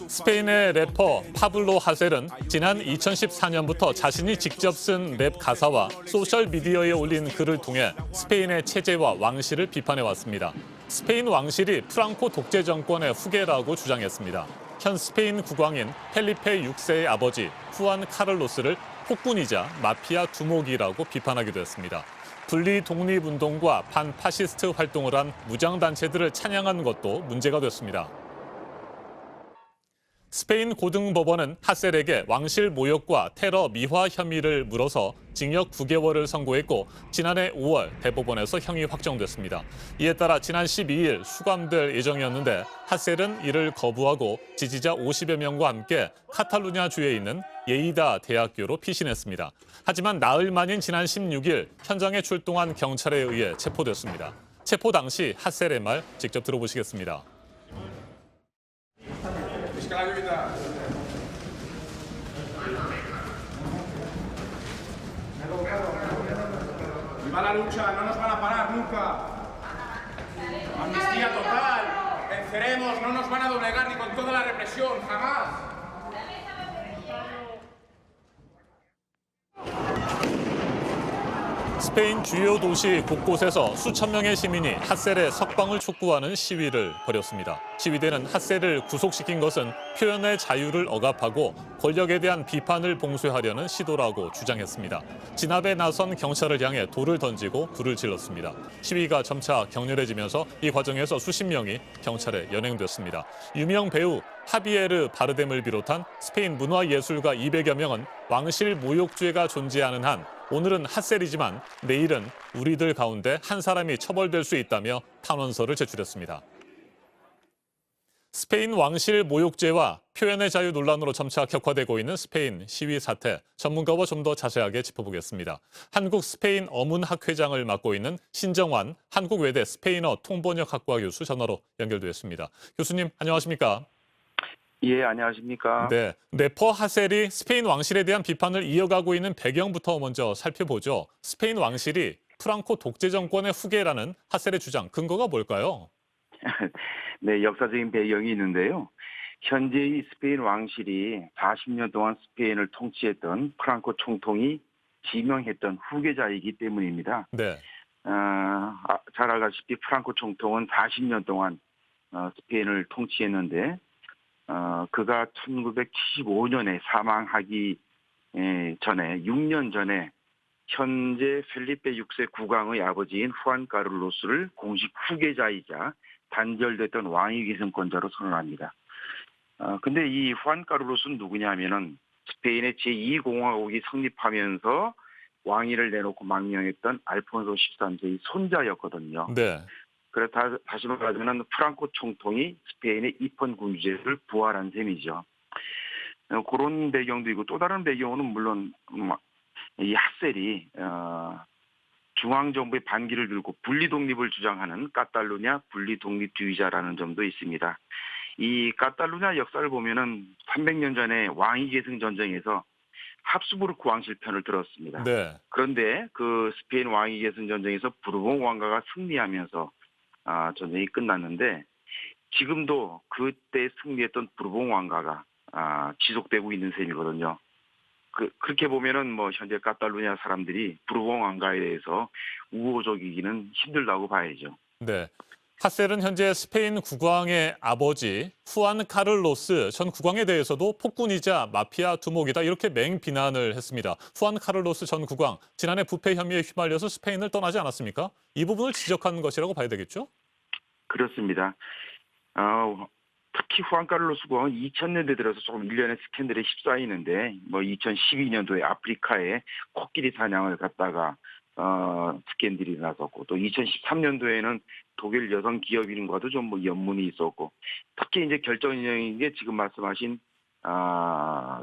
스페인의 래퍼 파블로 하셀은 지난 2014년부터 자신이 직접 쓴 랩 가사와 소셜미디어에 올린 글을 통해 스페인의 체제와 왕실을 비판해왔습니다. 스페인 왕실이 프랑코 독재 정권의 후계라고 주장했습니다. 현 스페인 국왕인 펠리페 6세의 아버지 후안 카를로스를 폭군이자 마피아 두목이라고 비판하기도 했습니다. 분리 독립운동과 반파시스트 활동을 한 무장단체들을 찬양한 것도 문제가 됐습니다. 스페인 고등법원은 하셀에게 왕실 모욕과 테러 미화 혐의를 물어서 징역 9개월을 선고했고 지난해 5월 대법원에서 형이 확정됐습니다. 이에 따라 지난 12일 수감될 예정이었는데 하셀은 이를 거부하고 지지자 50여 명과 함께 카탈루냐주에 있는 예이다 대학교로 피신했습니다. 하지만 나흘 만인 지난 16일 현장에 출동한 경찰에 의해 체포됐습니다. 체포 당시 하셀의 말 직접 들어보시겠습니다. La ayuda. Viva la lucha, no nos van a parar nunca. Amnistía total. Venceremos, no nos van a doblegar ni con toda la represión, jamás. 스페인 주요 도시 곳곳에서 수천 명의 시민이 하셀의 석방을 촉구하는 시위를 벌였습니다. 시위대는 하셀을 구속시킨 것은 표현의 자유를 억압하고 권력에 대한 비판을 봉쇄하려는 시도라고 주장했습니다. 진압에 나선 경찰을 향해 돌을 던지고 불을 질렀습니다. 시위가 점차 격렬해지면서 이 과정에서 수십 명이 경찰에 연행됐습니다. 유명 배우 하비에르 바르뎀을 비롯한 스페인 문화예술가 200여 명은 왕실 모욕죄가 존재하는 한 오늘은 하셀이지만 내일은 우리들 가운데 한 사람이 처벌될 수 있다며 탄원서를 제출했습니다. 스페인 왕실 모욕죄와 표현의 자유 논란으로 점차 격화되고 있는 스페인 시위 사태, 전문가와 좀 더 자세하게 짚어보겠습니다. 한국 스페인 어문학회장을 맡고 있는 신정환 한국외대 스페인어 통번역학과 교수 전화로 연결되었습니다. 교수님 안녕하십니까? 예, 안녕하십니까? 네, 래퍼 하셀이 스페인 왕실에 대한 비판을 이어가고 있는 배경부터 먼저 살펴보죠. 스페인 왕실이 프랑코 독재 정권의 후계라는 하셀의 주장, 근거가 뭘까요? 네, 역사적인 배경이 있는데요. 현재의 스페인 왕실이 40년 동안 스페인을 통치했던 프랑코 총통이 지명했던 후계자이기 때문입니다. 네. 잘 알다시피 프랑코 총통은 40년 동안 스페인을 통치했는데 그가 1975년에 사망하기 전에 6년 전에 현재 펠리페 6세 국왕의 아버지인 후안 카를로스를 공식 후계자이자 단절됐던 왕위 계승권자로 선언합니다. 근데 이 후안 카를로스는 누구냐면은 스페인의 제2공화국이 성립하면서 왕위를 내놓고 망명했던 알폰소 13세의 손자였거든요. 네. 그래서 다시 말하자면 프랑코 총통이 스페인의 입헌 군주제를 부활한 셈이죠. 그런 배경도 있고 또 다른 배경은 물론 이 핫셀이 중앙정부의 반기를 들고 분리독립을 주장하는 카탈루냐 분리독립주의자라는 점도 있습니다. 이 카탈루냐 역사를 보면은 300년 전에 왕위 계승 전쟁에서 합스부르크 왕실 편을 들었습니다. 네. 그런데 그 스페인 왕위 계승 전쟁에서 부르봉 왕가가 승리하면서 전쟁이 끝났는데 지금도 그때 승리했던 부르봉 왕가가 지속되고 있는 셈이거든요. 그렇게 보면은 뭐 현재 카탈루냐 사람들이 부르봉 왕가에 대해서 우호적이기는 힘들다고 봐야죠. 네. 핫셀은 현재 스페인 국왕의 아버지 후안 카를로스 전 국왕에 대해서도 폭군이자 마피아 두목이다 이렇게 맹비난을 했습니다. 후안 카를로스 전 국왕 지난해 부패 혐의에 휘말려서 스페인을 떠나지 않았습니까? 이 부분을 지적하는 것이라고 봐야 되겠죠? 그렇습니다. 특히 후안 카를로스 국왕은 2000년대 들어서 조금 일련의 스캔들에 휩싸이는데 뭐 2012년도에 아프리카에 코끼리 사냥을 갔다가 스캔들이 나섰고 또 2013년도에는 독일 여성 기업인과도 좀 뭐 연문이 있었고 특히 이제 결정적인 게 지금 말씀하신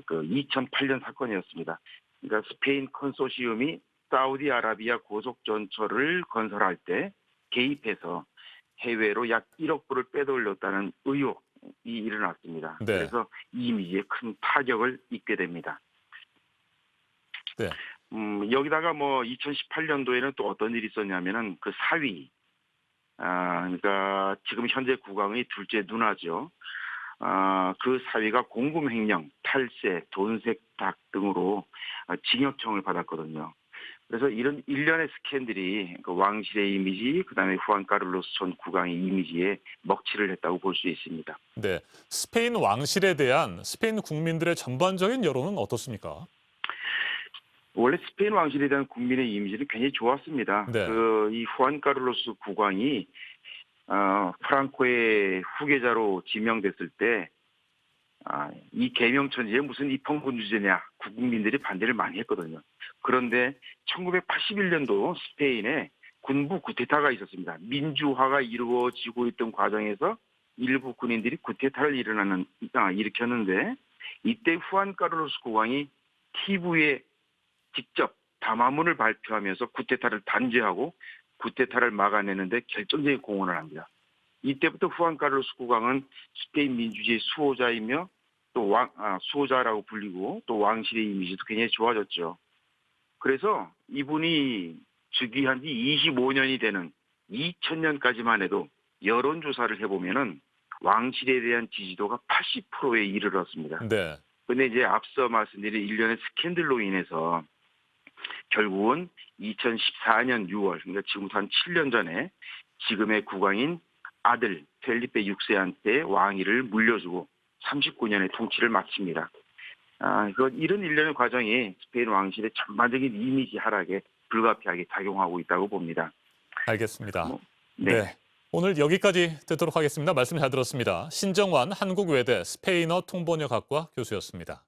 그 2008년 사건이었습니다. 그러니까 스페인 컨소시엄이 사우디아라비아 고속전철을 건설할 때 개입해서 해외로 약 1억 불을 빼돌렸다는 의혹이 일어났습니다. 네. 그래서 이미지에 큰 타격을 입게 됩니다. 네. 여기다가 뭐 2018년도에는 또 어떤 일이 있었냐면은 그 사위, 그러니까 지금 현재 국왕의 둘째 누나죠. 그 사위가 공금횡령, 탈세, 돈세탁 등으로 징역형을 받았거든요. 그래서 이런 일련의 스캔들이 그 왕실의 이미지, 그다음에 후안 카를로스 전 국왕의 이미지에 먹칠을 했다고 볼 수 있습니다. 네. 스페인 왕실에 대한 스페인 국민들의 전반적인 여론은 어떻습니까? 원래 스페인 왕실에 대한 국민의 이미지는 굉장히 좋았습니다. 네. 이 후안 카를로스 국왕이 프랑코의 후계자로 지명됐을 때 이 계명천지에 무슨 입헌군주제냐 국민들이 반대를 많이 했거든요. 그런데 1981년도 스페인에 군부 쿠데타가 있었습니다. 민주화가 이루어지고 있던 과정에서 일부 군인들이 쿠데타를 일으켰는데 이때 후안 카를로스 국왕이 TV에 직접 담화문을 발표하면서 쿠데타를 단죄하고 쿠데타를 막아내는데 결정적인 공헌을 합니다. 이때부터 후안 카를로스 국왕은 스페인 민주주의의 수호자이며 또 수호자라고 불리고 또 왕실의 이미지도 굉장히 좋아졌죠. 그래서 이분이 즉위한 지 25년이 되는 2000년까지만 해도 여론조사를 해보면은 왕실에 대한 지지도가 80%에 이르렀습니다. 네. 근데 이제 앞서 말씀드린 일련의 스캔들로 인해서 결국은 2014년 6월, 그러니까 지금부터 한 7년 전에 지금의 국왕인 아들 펠리페 6세한테 왕위를 물려주고 39년의 통치를 마칩니다. 이런 일련의 과정이 스페인 왕실의 전반적인 이미지 하락에 불가피하게 작용하고 있다고 봅니다. 알겠습니다. 네. 네. 오늘 여기까지 듣도록 하겠습니다. 말씀 잘 들었습니다. 신정환 한국외대 스페인어 통번역학과 교수였습니다.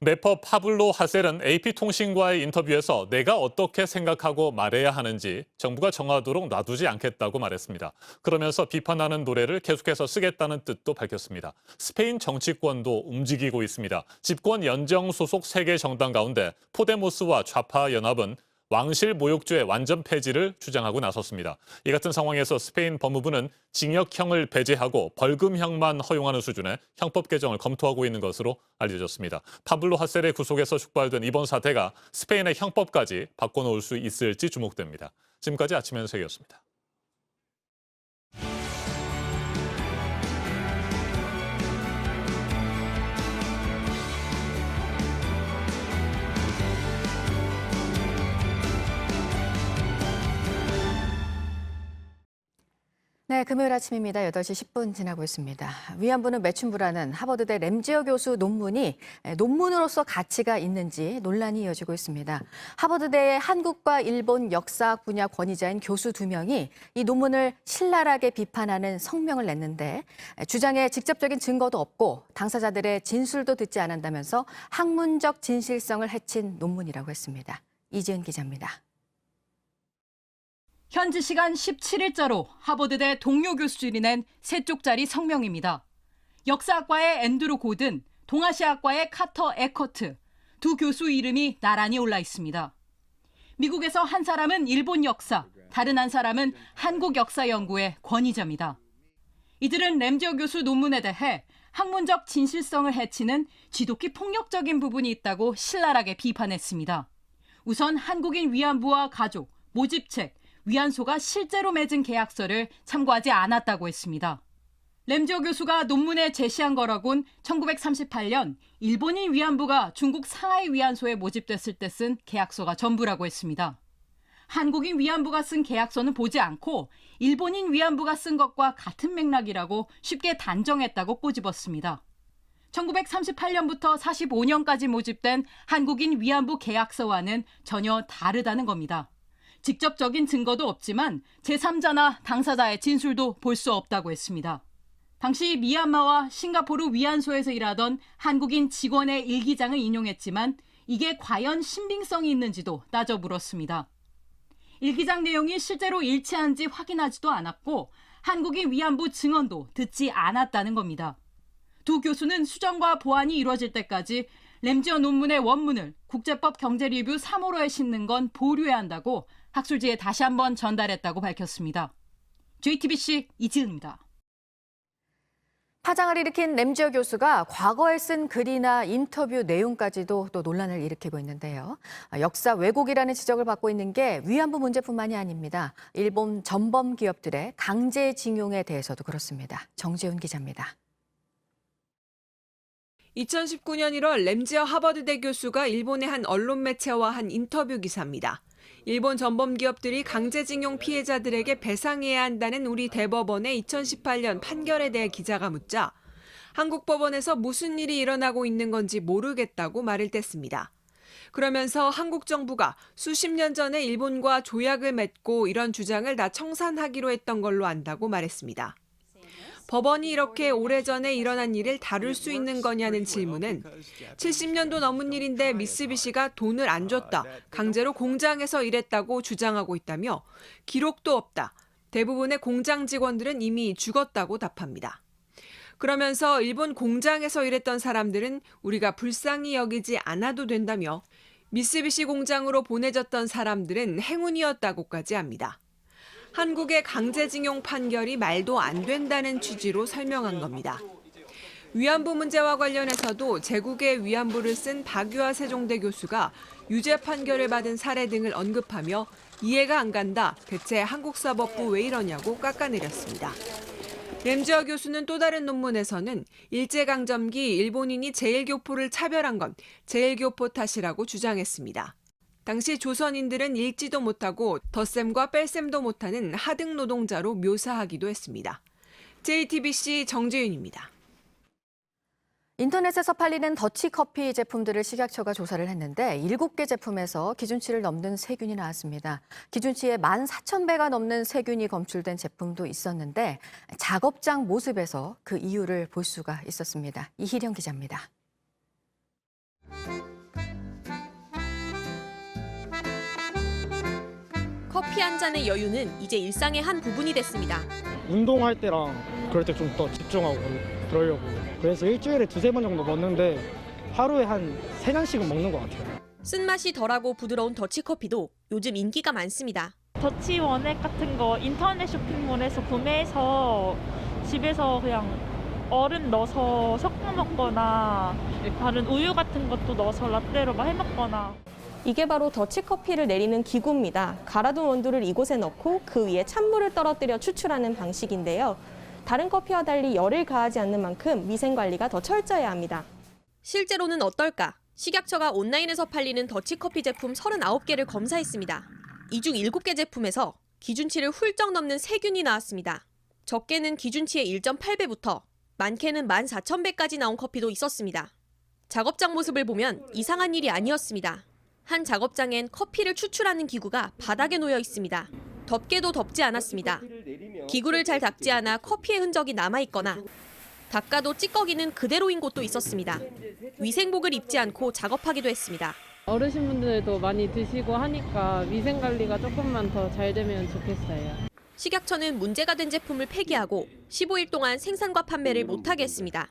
래퍼 파블로 하셀은 AP통신과의 인터뷰에서 내가 어떻게 생각하고 말해야 하는지 정부가 정하도록 놔두지 않겠다고 말했습니다. 그러면서 비판하는 노래를 계속해서 쓰겠다는 뜻도 밝혔습니다. 스페인 정치권도 움직이고 있습니다. 집권 연정 소속 3개 정당 가운데 포데모스와 좌파 연합은 왕실 모욕죄 완전 폐지를 주장하고 나섰습니다. 이 같은 상황에서 스페인 법무부는 징역형을 배제하고 벌금형만 허용하는 수준의 형법 개정을 검토하고 있는 것으로 알려졌습니다. 파블로 하셀의 구속에서 촉발된 이번 사태가 스페인의 형법까지 바꿔놓을 수 있을지 주목됩니다. 지금까지 아침 현석이었습니다. 네, 금요일 아침입니다. 8시 10분 지나고 있습니다. 위안부는 매춘부라는 하버드대 램지어 교수 논문이 논문으로서 가치가 있는지 논란이 이어지고 있습니다. 하버드대의 한국과 일본 역사학 분야 권위자인 교수 2명이 이 논문을 신랄하게 비판하는 성명을 냈는데 주장에 직접적인 증거도 없고 당사자들의 진술도 듣지 않았다면서 학문적 진실성을 해친 논문이라고 했습니다. 이지은 기자입니다. 현지 시간 17일자로 하버드대 동료 교수들이 낸 3쪽짜리 성명입니다. 역사학과의 앤드루 고든, 동아시아학과의 카터 에커트, 두 교수 이름이 나란히 올라 있습니다. 미국에서 한 사람은 일본 역사, 다른 한 사람은 한국 역사 연구의 권위자입니다. 이들은 램지어 교수 논문에 대해 학문적 진실성을 해치는 지독히 폭력적인 부분이 있다고 신랄하게 비판했습니다. 우선 한국인 위안부와 가족, 모집책, 위안소가 실제로 맺은 계약서를 참고하지 않았다고 했습니다. 램지어 교수가 논문에 제시한 거라곤 1938년 일본인 위안부가 중국 상하이 위안소에 모집됐을 때 쓴 계약서가 전부라고 했습니다. 한국인 위안부가 쓴 계약서는 보지 않고 일본인 위안부가 쓴 것과 같은 맥락이라고 쉽게 단정했다고 꼬집었습니다. 1938년부터 45년까지 모집된 한국인 위안부 계약서와는 전혀 다르다는 겁니다. 직접적인 증거도 없지만 제3자나 당사자의 진술도 볼 수 없다고 했습니다. 당시 미얀마와 싱가포르 위안소에서 일하던 한국인 직원의 일기장을 인용했지만 이게 과연 신빙성이 있는지도 따져 물었습니다. 일기장 내용이 실제로 일치한지 확인하지도 않았고 한국인 위안부 증언도 듣지 않았다는 겁니다. 두 교수는 수정과 보완이 이루어질 때까지 램지어 논문의 원문을 국제법 경제리뷰 3호로에 싣는 건 보류해야 한다고 학술지에 다시 한번 전달했다고 밝혔습니다. JTBC 이지은입니다. 파장을 일으킨 램지어 교수가 과거에 쓴 글이나 인터뷰 내용까지도 또 논란을 일으키고 있는데요. 역사 왜곡이라는 지적을 받고 있는 게 위안부 문제뿐만이 아닙니다. 일본 전범 기업들의 강제징용에 대해서도 그렇습니다. 정재훈 기자입니다. 2019년 1월 램지어 하버드대 교수가 일본의 한 언론 매체와 한 인터뷰 기사입니다. 일본 전범 기업들이 강제징용 피해자들에게 배상해야 한다는 우리 대법원의 2018년 판결에 대해 기자가 묻자 한국 법원에서 무슨 일이 일어나고 있는 건지 모르겠다고 말을 뗐습니다. 그러면서 한국 정부가 수십 년 전에 일본과 조약을 맺고 이런 주장을 다 청산하기로 했던 걸로 안다고 말했습니다. 법원이 이렇게 오래전에 일어난 일을 다룰 수 있는 거냐는 질문은 70년도 넘은 일인데 미쓰비시가 돈을 안 줬다, 강제로 공장에서 일했다고 주장하고 있다며 기록도 없다, 대부분의 공장 직원들은 이미 죽었다고 답합니다. 그러면서 일본 공장에서 일했던 사람들은 우리가 불쌍히 여기지 않아도 된다며 미쓰비시 공장으로 보내졌던 사람들은 행운이었다고까지 합니다. 한국의 강제징용 판결이 말도 안 된다는 취지로 설명한 겁니다. 위안부 문제와 관련해서도 제국의 위안부를 쓴 박유아 세종대 교수가 유죄 판결을 받은 사례 등을 언급하며 이해가 안 간다, 대체 한국 사법부 왜 이러냐고 깎아내렸습니다. 램지어 교수는 또 다른 논문에서는 일제강점기 일본인이 제일교포를 차별한 건 제일교포 탓이라고 주장했습니다. 당시 조선인들은 읽지도 못하고 덧셈과 뺄셈도 못하는 하등 노동자로 묘사하기도 했습니다. JTBC 정재윤입니다. 인터넷에서 팔리는 더치커피 제품들을 식약처가 조사를 했는데 7개 제품에서 기준치를 넘는 세균이 나왔습니다. 기준치에 14,000배가 넘는 세균이 검출된 제품도 있었는데 작업장 모습에서 그 이유를 볼 수가 있었습니다. 이희령 기자입니다. 커피 한 잔의 여유는 이제 일상의 한 부분이 됐습니다. 운동할 때랑 그럴 때 좀 더 집중하고 그러려고. 그래서 일주일에 2-3번 정도 먹는데 하루에 한 3잔씩은 먹는 것 같아요. 쓴맛이 덜하고 부드러운 더치커피도 요즘 인기가 많습니다. 더치 원액 같은 거 인터넷 쇼핑몰에서 구매해서 집에서 그냥 얼음 넣어서 섞어 먹거나 다른 우유 같은 것도 넣어서 라떼로 막 해먹거나. 이게 바로 더치커피를 내리는 기구입니다. 갈아둔 원두를 이곳에 넣고 그 위에 찬물을 떨어뜨려 추출하는 방식인데요. 다른 커피와 달리 열을 가하지 않는 만큼 위생관리가 더 철저해야 합니다. 실제로는 어떨까? 식약처가 온라인에서 팔리는 더치커피 제품 39개를 검사했습니다. 이 중 7개 제품에서 기준치를 훌쩍 넘는 세균이 나왔습니다. 적게는 기준치의 1.8배부터 많게는 14,000배까지 나온 커피도 있었습니다. 작업장 모습을 보면 이상한 일이 아니었습니다. 한 작업장엔 커피를 추출하는 기구가 바닥에 놓여 있습니다. 덮개도 덮지 않았습니다. 기구를 잘 닦지 않아 커피의 흔적이 남아있거나 닦아도 찌꺼기는 그대로인 곳도 있었습니다. 위생복을 입지 않고 작업하기도 했습니다. 어르신분들도 많이 드시고 하니까 위생관리가 조금만 더 잘 되면 좋겠어요. 식약처는 문제가 된 제품을 폐기하고 15일 동안 생산과 판매를 못하게 했습니다.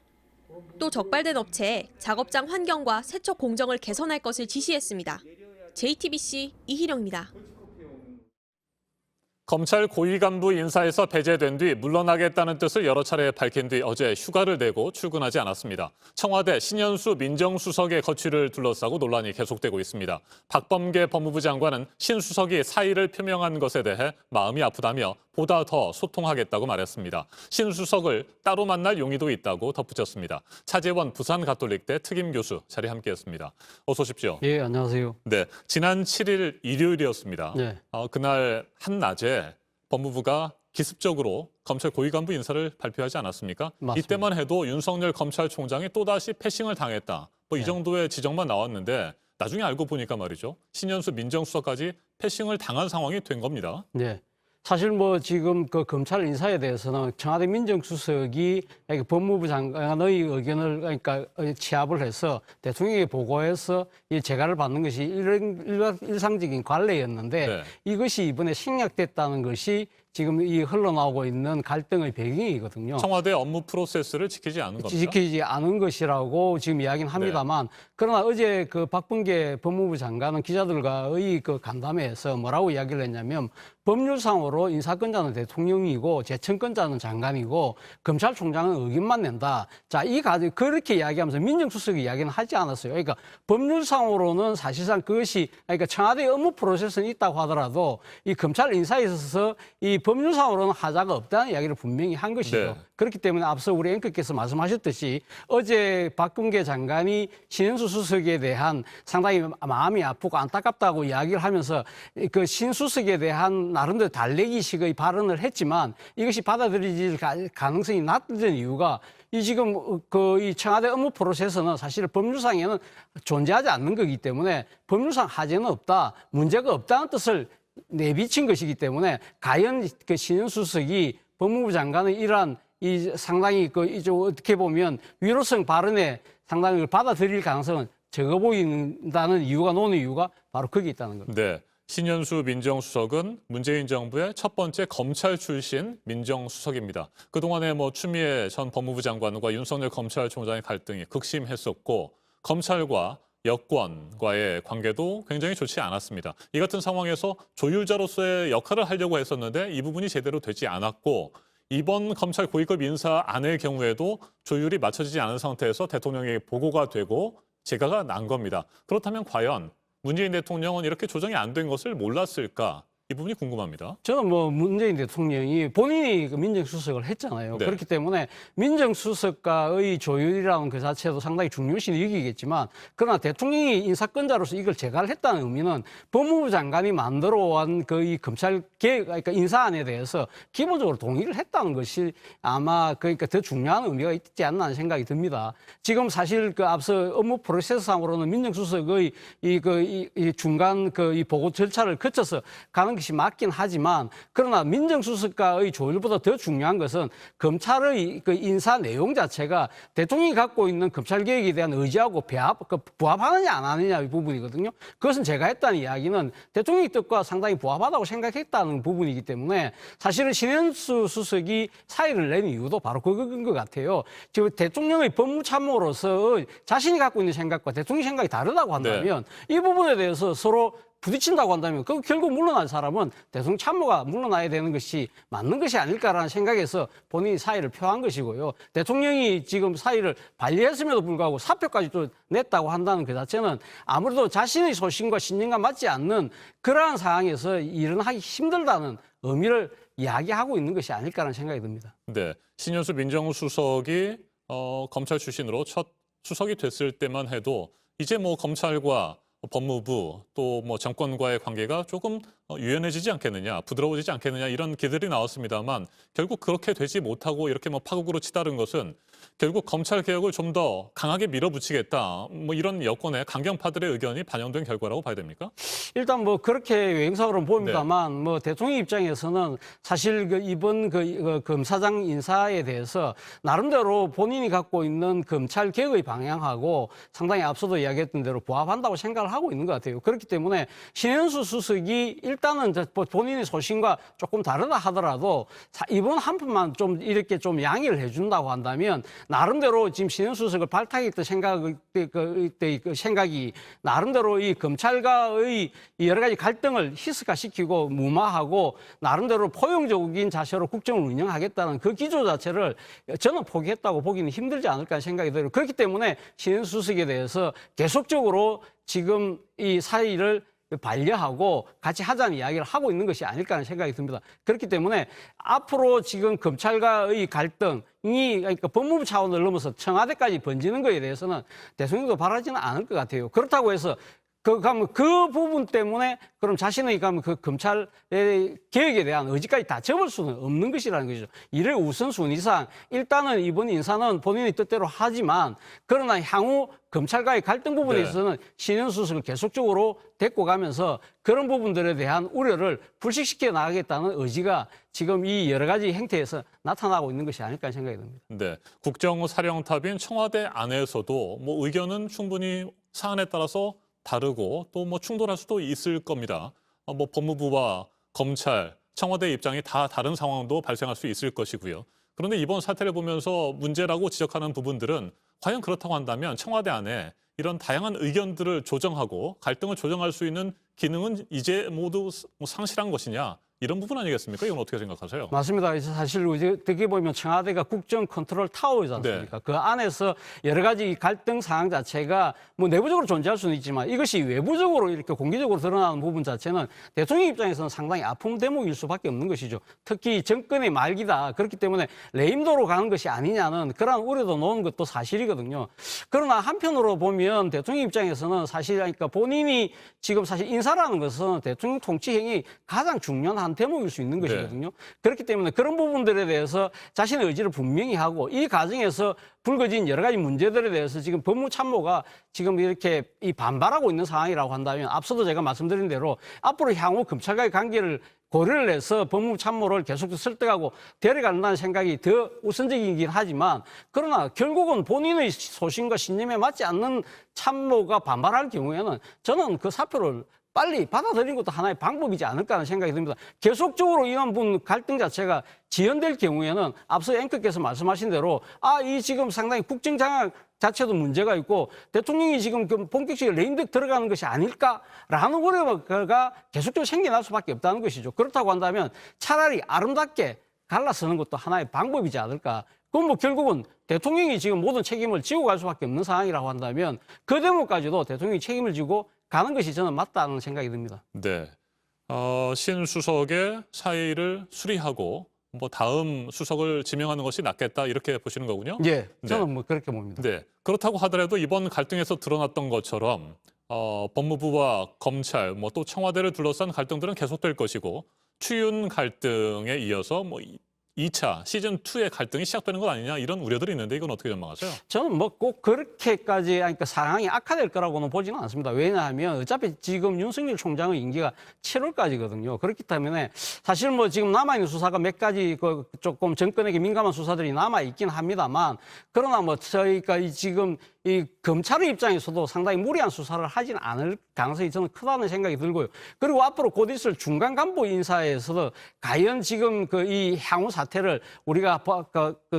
또 적발된 업체에 작업장 환경과 세척 공정을 개선할 것을 지시했습니다. JTBC 이희령입니다. 검찰 고위 간부 인사에서 배제된 뒤 물러나겠다는 뜻을 여러 차례 밝힌 뒤 어제 휴가를 내고 출근하지 않았습니다. 청와대 신현수 민정수석의 거취를 둘러싸고 논란이 계속되고 있습니다. 박범계 법무부 장관은 신 수석이 사의를 표명한 것에 대해 마음이 아프다며 보다 더 소통하겠다고 말했습니다. 신 수석을 따로 만날 용의도 있다고 덧붙였습니다. 차재원 부산가톨릭대 특임교수 자리에 함께했습니다. 어서 오십시오. 예, 안녕하세요. 네, 지난 7일 일요일이었습니다. 네. 그날 한낮에 법무부가 기습적으로 검찰 고위 간부 인사를 발표하지 않았습니까? 맞습니다. 이때만 해도 윤석열 검찰총장이 또다시 패싱을 당했다. 이 정도의 지적만 나왔는데 나중에 알고 보니까 말이죠. 신현수 민정수석까지 패싱을 당한 상황이 된 겁니다. 네. 사실 지금 그 검찰 인사에 대해서는 청와대 민정수석이 법무부 장관의 의견을 그러니까 취합을 해서 대통령에게 보고해서 이 재가를 받는 것이 일상적인 관례였는데 네. 이것이 이번에 생략됐다는 것이 지금 이 흘러나오고 있는 갈등의 배경이거든요. 청와대 업무 프로세스를 지키지 않은 겁니다. 지키지 않은 것이라고 지금 이야기는 합니다만 그러나 어제 그 박범계 법무부 장관은 기자들과의 그 간담회에서 뭐라고 이야기를 했냐면 법률상으로 인사권자는 대통령이고 재청권자는 장관이고 검찰총장은 의견만 낸다. 자, 그렇게 이야기하면서 민정수석이 이야기는 하지 않았어요. 그러니까 법률상으로는 사실상 그것이 그러니까 청와대 업무 프로세스는 있다고 하더라도 이 검찰 인사에 있어서 이 법률상으로는 하자가 없다는 이야기를 분명히 한 것이죠. 네. 그렇기 때문에 앞서 우리 앵커께서 말씀하셨듯이 어제 박범계 장관이 신현수 수석에 대한 상당히 마음이 아프고 안타깝다고 이야기를 하면서 그 신 수석에 대한 나름대로 달래기식의 발언을 했지만 이것이 받아들여질 가능성이 낮은 이유가 지금 이 청와대 업무 프로세스는 사실 법률상에는 존재하지 않는 거기 때문에 법률상 하자는 없다, 문제가 없다는 뜻을 내비친 것이기 때문에 과연 그 신현수 수석이 법무부 장관의 이러한 상당히 어떻게 보면 위로성 발언에 상당히 받아들일 가능성은 적어 보인다는 이유가 노는 이유가 바로 거기에 있다는 겁니다. 네. 신현수 민정수석은 문재인 정부의 첫 번째 검찰 출신 민정수석입니다. 그동안에 추미애 전 법무부 장관과 윤석열 검찰총장의 갈등이 극심했었고 검찰과 여권과의 관계도 굉장히 좋지 않았습니다. 이 같은 상황에서 조율자로서의 역할을 하려고 했었는데 이 부분이 제대로 되지 않았고 이번 검찰 고위급 인사 안의 경우에도 조율이 맞춰지지 않은 상태에서 대통령에게 보고가 되고 재가가 난 겁니다. 그렇다면 과연 문재인 대통령은 이렇게 조정이 안 된 것을 몰랐을까? 이 부분이 궁금합니다. 저는 문재인 대통령이 본인이 민정수석을 했잖아요. 네. 그렇기 때문에 민정수석과의 조율이라는 그 자체도 상당히 중요시 여기겠지만 그러나 대통령이 인사권자로서 이걸 재가를 했다는 의미는 법무부 장관이 만들어온 이 검찰 개혁, 그러니까 인사안에 대해서 기본적으로 동의를 했다는 것이 아마 그러니까 더 중요한 의미가 있지 않나 하는 생각이 듭니다. 지금 사실 앞서 업무 프로세스상으로는 민정수석의 이 중간 이 보고 절차를 거쳐서 가는 것이 맞긴 하지만 그러나 민정수석과의 조율보다 더 중요한 것은 검찰의 그 인사 내용 자체가 대통령이 갖고 있는 검찰개혁에 대한 의지하고 부합하느냐 안 하느냐 이 부분이거든요. 그것은 제가 했다는 이야기는 대통령의 뜻과 상당히 부합하다고 생각했다는 부분이기 때문에 사실은 신현수 수석이 사의를 낸 이유도 바로 그건 것 같아요. 지금 대통령의 법무참모로서 자신이 갖고 있는 생각과 대통령의 생각이 다르다고 한다면 이 부분에 대해서 서로 부딪힌다고 한다면 그 결국 물러날 사람은 대통령 참모가 물러나야 되는 것이 맞는 것이 아닐까라는 생각에서 본인이 사의를 표한 것이고요. 대통령이 지금 사의를 반려했음에도 불구하고 사표까지 또 냈다고 한다는 그 자체는 아무래도 자신의 소신과 신념과 맞지 않는 그러한 상황에서 일은 하기 힘들다는 의미를 이야기하고 있는 것이 아닐까라는 생각이 듭니다. 네, 신현수 민정수석이 검찰 출신으로 첫 수석이 됐을 때만 해도 이제 검찰과 법무부 또 정권과의 관계가 조금 유연해지지 않겠느냐, 부드러워지지 않겠느냐 이런 기대들이 나왔습니다만 결국 그렇게 되지 못하고 이렇게 뭐 파국으로 치달은 것은 결국 검찰 개혁을 좀 더 강하게 밀어붙이겠다. 뭐 이런 여권의 강경파들의 의견이 반영된 결과라고 봐야 됩니까? 일단 뭐 그렇게 외형상으로 보입니다만 뭐 대통령 입장에서는 사실 그 이번 그 검사장 인사에 대해서 나름대로 본인이 갖고 있는 검찰 개혁의 방향하고 상당히 앞서도 이야기했던 대로 부합한다고 생각을 하고 있는 것 같아요. 그렇기 때문에 신현수 수석이 일단은 본인의 소신과 조금 다르다 하더라도 이번 한 번만 좀 이렇게 좀 양해를 해준다고 한다면 나름대로 지금 신현수 수석을 발탁했던 생각이 나름대로 이 검찰과의 여러 가지 갈등을 희석화시키고 무마하고 나름대로 포용적인 자세로 국정을 운영하겠다는 그 기조 자체를 저는 포기했다고 보기는 힘들지 않을까 생각이 들어요. 그렇기 때문에 신현수 수석에 대해서 계속적으로 지금 이 사의를 반려하고 같이 하자는 이야기를 하고 있는 것이 아닐까 하는 생각이 듭니다. 그렇기 때문에 앞으로 지금 검찰과의 갈등이 그러니까 법무부 차원을 넘어서 청와대까지 번지는 것에 대해서는 대통령도 바라지는 않을 것 같아요. 그렇다고 해서 그 부분 때문에 그럼 자신의 그 검찰의 개혁에 대한 의지까지 다 접을 수는 없는 것이라는 것이죠. 이를 우선순위상 일단은 이번 인사는 본인의 뜻대로 하지만 그러나 향후 검찰과의 갈등 부분에 있어서는 신현수 수석을 계속적으로 데리고 가면서 그런 부분들에 대한 우려를 불식시켜 나가겠다는 의지가 지금 이 여러 가지 행태에서 나타나고 있는 것이 아닐까 생각이 듭니다. 네, 국정사령탑인 청와대 안에서도 뭐 의견은 충분히 사안에 따라서 다르고 또 뭐 충돌할 수도 있을 겁니다. 뭐 법무부와 검찰, 청와대 입장이 다 다른 상황도 발생할 수 있을 것이고요. 그런데 이번 사태를 보면서 문제라고 지적하는 부분들은 과연 그렇다고 한다면 청와대 안에 이런 다양한 의견들을 조정하고 갈등을 조정할 수 있는 기능은 이제 모두 상실한 것이냐 이런 부분 아니겠습니까? 이건 어떻게 생각하세요? 맞습니다. 사실 어떻게 보면 청와대가 국정 컨트롤 타워이지 않습니까? 그 안에서 여러 가지 갈등 상황 자체가 뭐 내부적으로 존재할 수는 있지만 이것이 외부적으로 이렇게 공개적으로 드러나는 부분 자체는 대통령 입장에서는 상당히 아픈 대목일 수밖에 없는 것이죠. 특히 정권의 말기다. 그렇기 때문에 레임도로 가는 것이 아니냐는 그런 우려도 놓은 것도 사실이거든요. 그러나 한편으로 보면 대통령 입장에서는 사실 그러니까 본인이 지금 사실 인사라는 것은 대통령 통치행위 가장 중요한 한 대목일 수 있는 것이거든요. 그렇기 때문에 그런 부분들에 대해서 자신의 의지를 분명히 하고 이 과정에서 불거진 여러 가지 문제들에 대해서 지금 법무참모가 지금 이렇게 반발하고 있는 상황이라고 한다면 앞서도 제가 말씀드린 대로 앞으로 향후 검찰과의 관계를 고려를 해서 법무참모를 계속 설득하고 데려간다는 생각이 더 우선적이긴 하지만 그러나 결국은 본인의 소신과 신념에 맞지 않는 참모가 반발할 경우에는 저는 그 사표를 빨리 받아들이는 것도 하나의 방법이지 않을까 하는 생각이 듭니다. 계속적으로 이런 갈등 자체가 지연될 경우에는 앞서 앵커께서 말씀하신 대로 이 지금 상당히 국정 장악 자체도 문제가 있고 대통령이 지금 본격적인 레임덕 들어가는 것이 아닐까라는 우려가 계속적으로 생겨날 수밖에 없다는 것이죠. 그렇다고 한다면 차라리 아름답게 갈라서는 것도 하나의 방법이지 않을까. 그럼 뭐 결국은 대통령이 지금 모든 책임을 지고 갈 수밖에 없는 상황이라고 한다면 그 대목까지도 대통령이 책임을 지고 가는 것이 저는 맞다는 생각이 듭니다. 네, 신 수석의 사의를 수리하고 뭐 다음 수석을 지명하는 것이 낫겠다 이렇게 보시는 거군요. 예, 저는 뭐 그렇게 봅니다. 네, 그렇다고 하더라도 이번 갈등에서 드러났던 것처럼 법무부와 검찰, 뭐 또 청와대를 둘러싼 갈등들은 계속될 것이고 추윤 갈등에 이어서 뭐 2차 시즌2의 갈등이 시작되는 것 아니냐 이런 우려들이 있는데 이건 어떻게 전망하세요? 저는 뭐 꼭 그렇게까지 그러니까 상황이 악화될 거라고는 보지는 않습니다. 왜냐하면 어차피 지금 윤석열 총장의 임기가 7월까지거든요. 그렇기 때문에 사실 뭐 지금 남아있는 수사가 몇 가지 조금 정권에게 민감한 수사들이 남아있긴 합니다만 그러나 뭐 저희가 지금 이 검찰의 입장에서도 상당히 무리한 수사를 하지는 않을 가능성이 저는 크다는 생각이 들고요. 그리고 앞으로 곧 있을 중간 간부 인사에서도 과연 지금 이 향후 사태를 우리가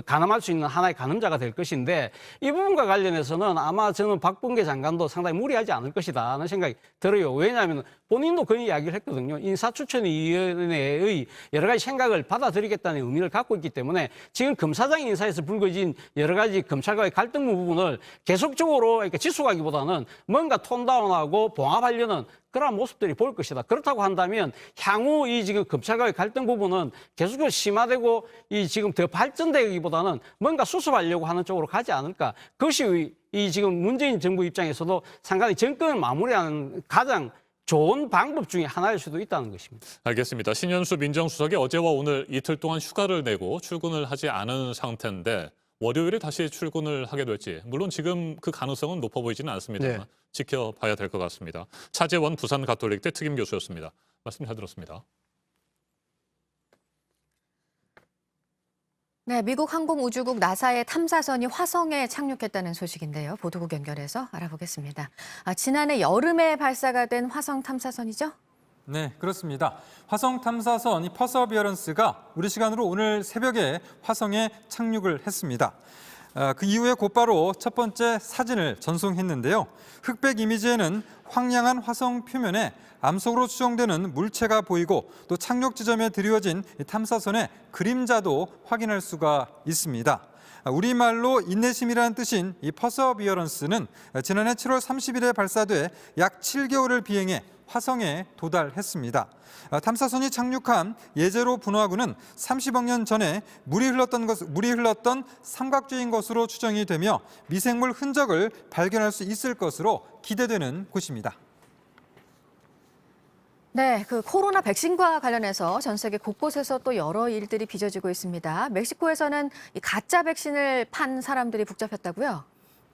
가늠할 수 있는 하나의 가늠자가 될 것인데 이 부분과 관련해서는 아마 저는 박범계 장관도 상당히 무리하지 않을 것이다 하는 생각이 들어요. 왜냐하면 본인도 그런 이야기를 했거든요. 인사추천위원회의 여러 가지 생각을 받아들이겠다는 의미를 갖고 있기 때문에 지금 검사장 인사에서 불거진 여러 가지 검찰과의 갈등 부분을 계속적으로 이렇게 지속하기보다는 뭔가 톤다운하고 봉합하려는 그런 모습들이 보일 것이다. 그렇다고 한다면 향후 이 지금 검찰과의 갈등 부분은 계속적으로 심화되고 이 지금 더 발전되기보다는 뭔가 수습하려고 하는 쪽으로 가지 않을까. 그것이 이 지금 문재인 정부 입장에서도 상당히 정권을 마무리하는 가장 좋은 방법 중에 하나일 수도 있다는 것입니다. 알겠습니다. 신현수 민정수석이 어제와 오늘 이틀 동안 휴가를 내고 출근을 하지 않은 상태인데 월요일에 다시 출근을 하게 될지 물론 지금 그 가능성은 높아 보이지는 않습니다만 네. 지켜봐야 될 것 같습니다. 차재원 부산가톨릭대 특임 교수였습니다. 말씀 잘 들었습니다. 네, 미국 항공우주국 나사의 탐사선이 화성에 착륙했다는 소식인데요. 보도국 연결해서 알아보겠습니다. 지난해 여름에 발사가 된 화성 탐사선이죠? 네, 그렇습니다. 화성 탐사선 퍼서비어런스가 우리 시간으로 오늘 새벽에 화성에 착륙을 했습니다. 그 이후에 곧바로 첫 번째 사진을 전송했는데요. 흑백 이미지에는 황량한 화성 표면에 암석으로 추정되는 물체가 보이고 또 착륙 지점에 드리워진 탐사선의 그림자도 확인할 수가 있습니다. 우리말로 인내심이라는 뜻인 이 퍼서비어런스는 지난해 7월 30일에 발사돼 약 7개월을 비행해 화성에 도달했습니다. 탐사선이 착륙한 예제로 분화구는 30억 년 전에 물이 흘렀던 삼각지인 것으로 추정이 되며 미생물 흔적을 발견할 수 있을 것으로 기대되는 곳입니다. 네, 그 코로나 백신과 관련해서 전 세계 곳곳에서 또 여러 일들이 빚어지고 있습니다. 멕시코에서는 이 가짜 백신을 판 사람들이 복잡했다고요?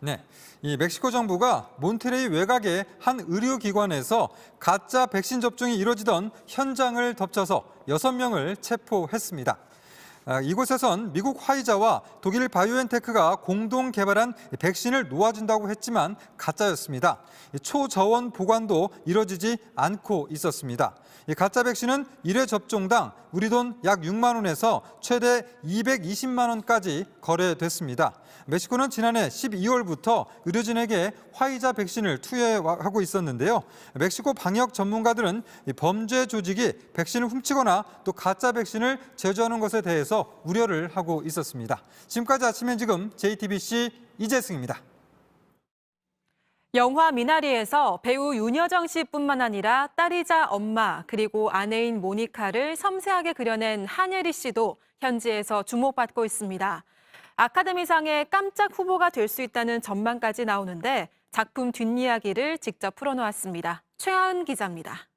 네, 이 멕시코 정부가 몬테레이 외곽의 한 의료기관에서 가짜 백신 접종이 이뤄지던 현장을 덮쳐서 6명을 체포했습니다. 이곳에선 미국 화이자와 독일 바이오엔테크가 공동 개발한 백신을 놓아준다고 했지만 가짜였습니다. 초저온 보관도 이뤄지지 않고 있었습니다. 가짜 백신은 1회 접종당 우리 돈 약 6만 원에서 최대 220만 원까지 거래됐습니다. 멕시코는 지난해 12월부터 의료진에게 화이자 백신을 투여하고 있었는데요. 멕시코 방역 전문가들은 범죄 조직이 백신을 훔치거나 또 가짜 백신을 제조하는 것에 대해서 우려를 하고 있었습니다. 지금까지 아침 현지금 JTBC 이재승입니다. 영화 미나리에서 배우 윤여정 씨뿐만 아니라 딸이자 엄마 그리고 아내인 모니카를 섬세하게 그려낸 한예리 씨도 현지에서 주목받고 있습니다. 아카데미상의 깜짝 후보가 될 수 있다는 전망까지 나오는데 작품 뒷이야기를 직접 풀어놓았습니다. 최하은 기자입니다.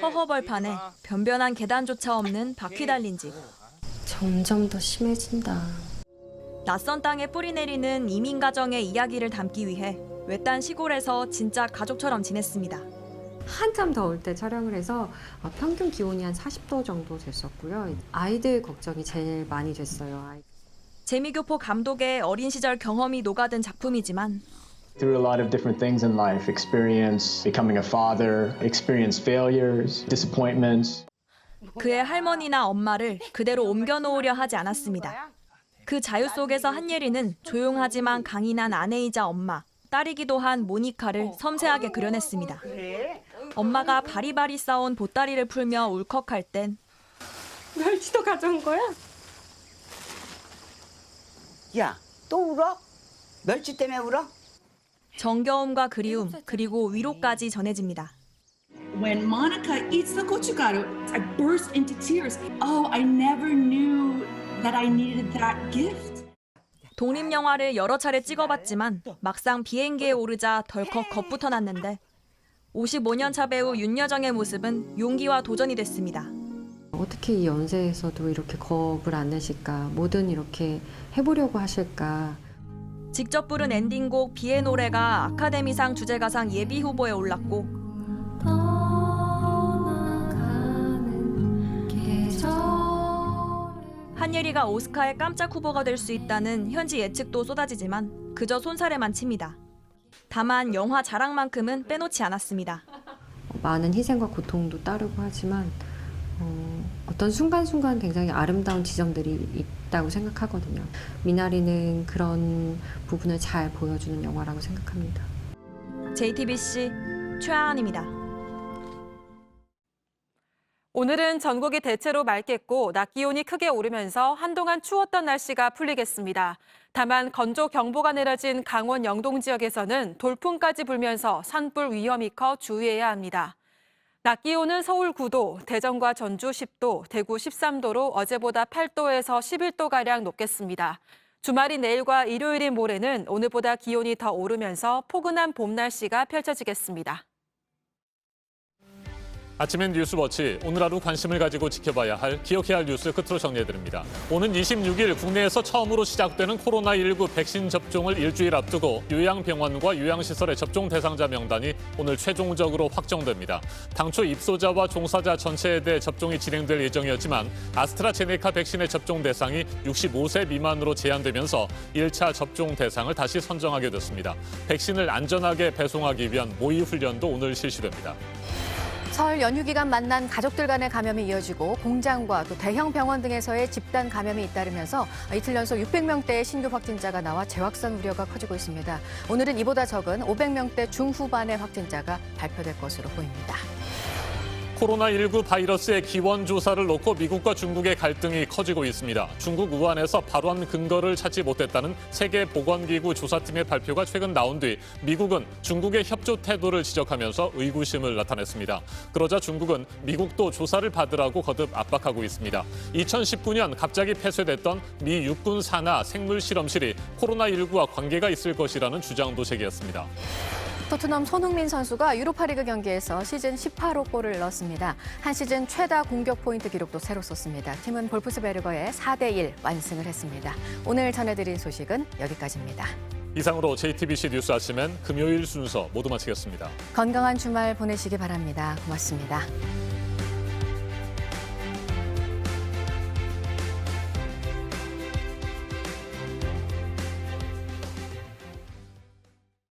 허허벌판에 변변한 계단조차 없는 바퀴 달린 집. 점점 더 심해진다. 낯선 땅에 뿌리 내리는 이민 가정의 이야기를 담기 위해 외딴 시골에서 진짜 가족처럼 지냈습니다. 한참 더울 때 촬영을 해서 평균 기온이 한 40도 정도 됐었고요. 아이들 걱정이 제일 많이 됐어요. 재미교포 감독의 어린 시절 경험이 녹아든 작품이지만 Through a lot of different things in life, experience becoming a father, experience failures, disappointments. 그의 할머니나 엄마를 그대로 옮겨놓으려 하지 않았습니다. 그 자유 속에서 한예리는 조용하지만 강인한 아내이자 엄마, 딸이기도 한 모니카를 섬세하게 그려냈습니다. 엄마가 바리바리 싸운 보따리를 풀며 울컥할 땐 멸치도 가져온 거야? 야, 또 울어? 멸치 때문에 울어? 정겨움과 그리움, 그리고 위로까지 전해집니다. When Monica eats the gochugaru, I burst into tears. Oh, I never knew that I needed that gift. 독립영화를 여러 차례 찍어봤지만 막상 비행기에 오르자 덜컥 겁부터 났는데 55년 차 배우 윤여정의 모습은 용기와 도전이 됐습니다. 어떻게 이 연세에서도 이렇게 겁을 안 내실까? 뭐든 이렇게 해보려고 하실까? 직접 부른 엔딩곡 비의 노래가 아카데미상 주제가상 예비 후보에 올랐고 한예리가 오스카의 깜짝 후보가 될 수 있다는 현지 예측도 쏟아지지만 그저 손사래만 칩니다. 다만 영화 자랑만큼은 빼놓지 않았습니다. 많은 희생과 고통도 따르고 하지만 어떤 순간순간 굉장히 아름다운 지점들이 있다고 생각하거든요. 미나리는 그런 부분을 잘 보여주는 영화라고 생각합니다. JTBC 최하은입니다. 오늘은 전국이 대체로 맑겠고 낮 기온이 크게 오르면서 한동안 추웠던 날씨가 풀리겠습니다. 다만 건조경보가 내려진 강원 영동 지역에서는 돌풍까지 불면서 산불 위험이 커 주의해야 합니다. 낮 기온은 서울 9도, 대전과 전주 10도, 대구 13도로 어제보다 8도에서 11도가량 높겠습니다. 주말인 내일과 일요일인 모레는 오늘보다 기온이 더 오르면서 포근한 봄 날씨가 펼쳐지겠습니다. 아침엔 뉴스워치, 오늘 하루 관심을 가지고 지켜봐야 할, 기억해야 할 뉴스 끝으로 정리해드립니다. 오는 26일 국내에서 처음으로 시작되는 코로나19 백신 접종을 일주일 앞두고 요양병원과 요양시설의 접종 대상자 명단이 오늘 최종적으로 확정됩니다. 당초 입소자와 종사자 전체에 대해 접종이 진행될 예정이었지만 아스트라제네카 백신의 접종 대상이 65세 미만으로 제한되면서 1차 접종 대상을 다시 선정하게 됐습니다. 백신을 안전하게 배송하기 위한 모의 훈련도 오늘 실시됩니다. 설 연휴 기간 만난 가족들 간의 감염이 이어지고 공장과 또 대형 병원 등에서의 집단 감염이 잇따르면서 이틀 연속 600명대의 신규 확진자가 나와 재확산 우려가 커지고 있습니다. 오늘은 이보다 적은 500명대 중후반의 확진자가 발표될 것으로 보입니다. 코로나19 바이러스의 기원 조사를 놓고 미국과 중국의 갈등이 커지고 있습니다. 중국 우한에서 발원 근거를 찾지 못했다는 세계보건기구 조사팀의 발표가 최근 나온 뒤 미국은 중국의 협조 태도를 지적하면서 의구심을 나타냈습니다. 그러자 중국은 미국도 조사를 받으라고 거듭 압박하고 있습니다. 2019년 갑자기 폐쇄됐던 미 육군 산하 생물 실험실이 코로나19와 관계가 있을 것이라는 주장도 제기했습니다. 토트넘 손흥민 선수가 유로파리그 경기에서 시즌 18호 골을 넣었습니다. 한 시즌 최다 공격 포인트 기록도 새로 썼습니다. 팀은 볼프스베르거에 4대1 완승을 했습니다. 오늘 전해드린 소식은 여기까지입니다. 이상으로 JTBC 뉴스 아침엔 금요일 순서 모두 마치겠습니다. 건강한 주말 보내시기 바랍니다. 고맙습니다.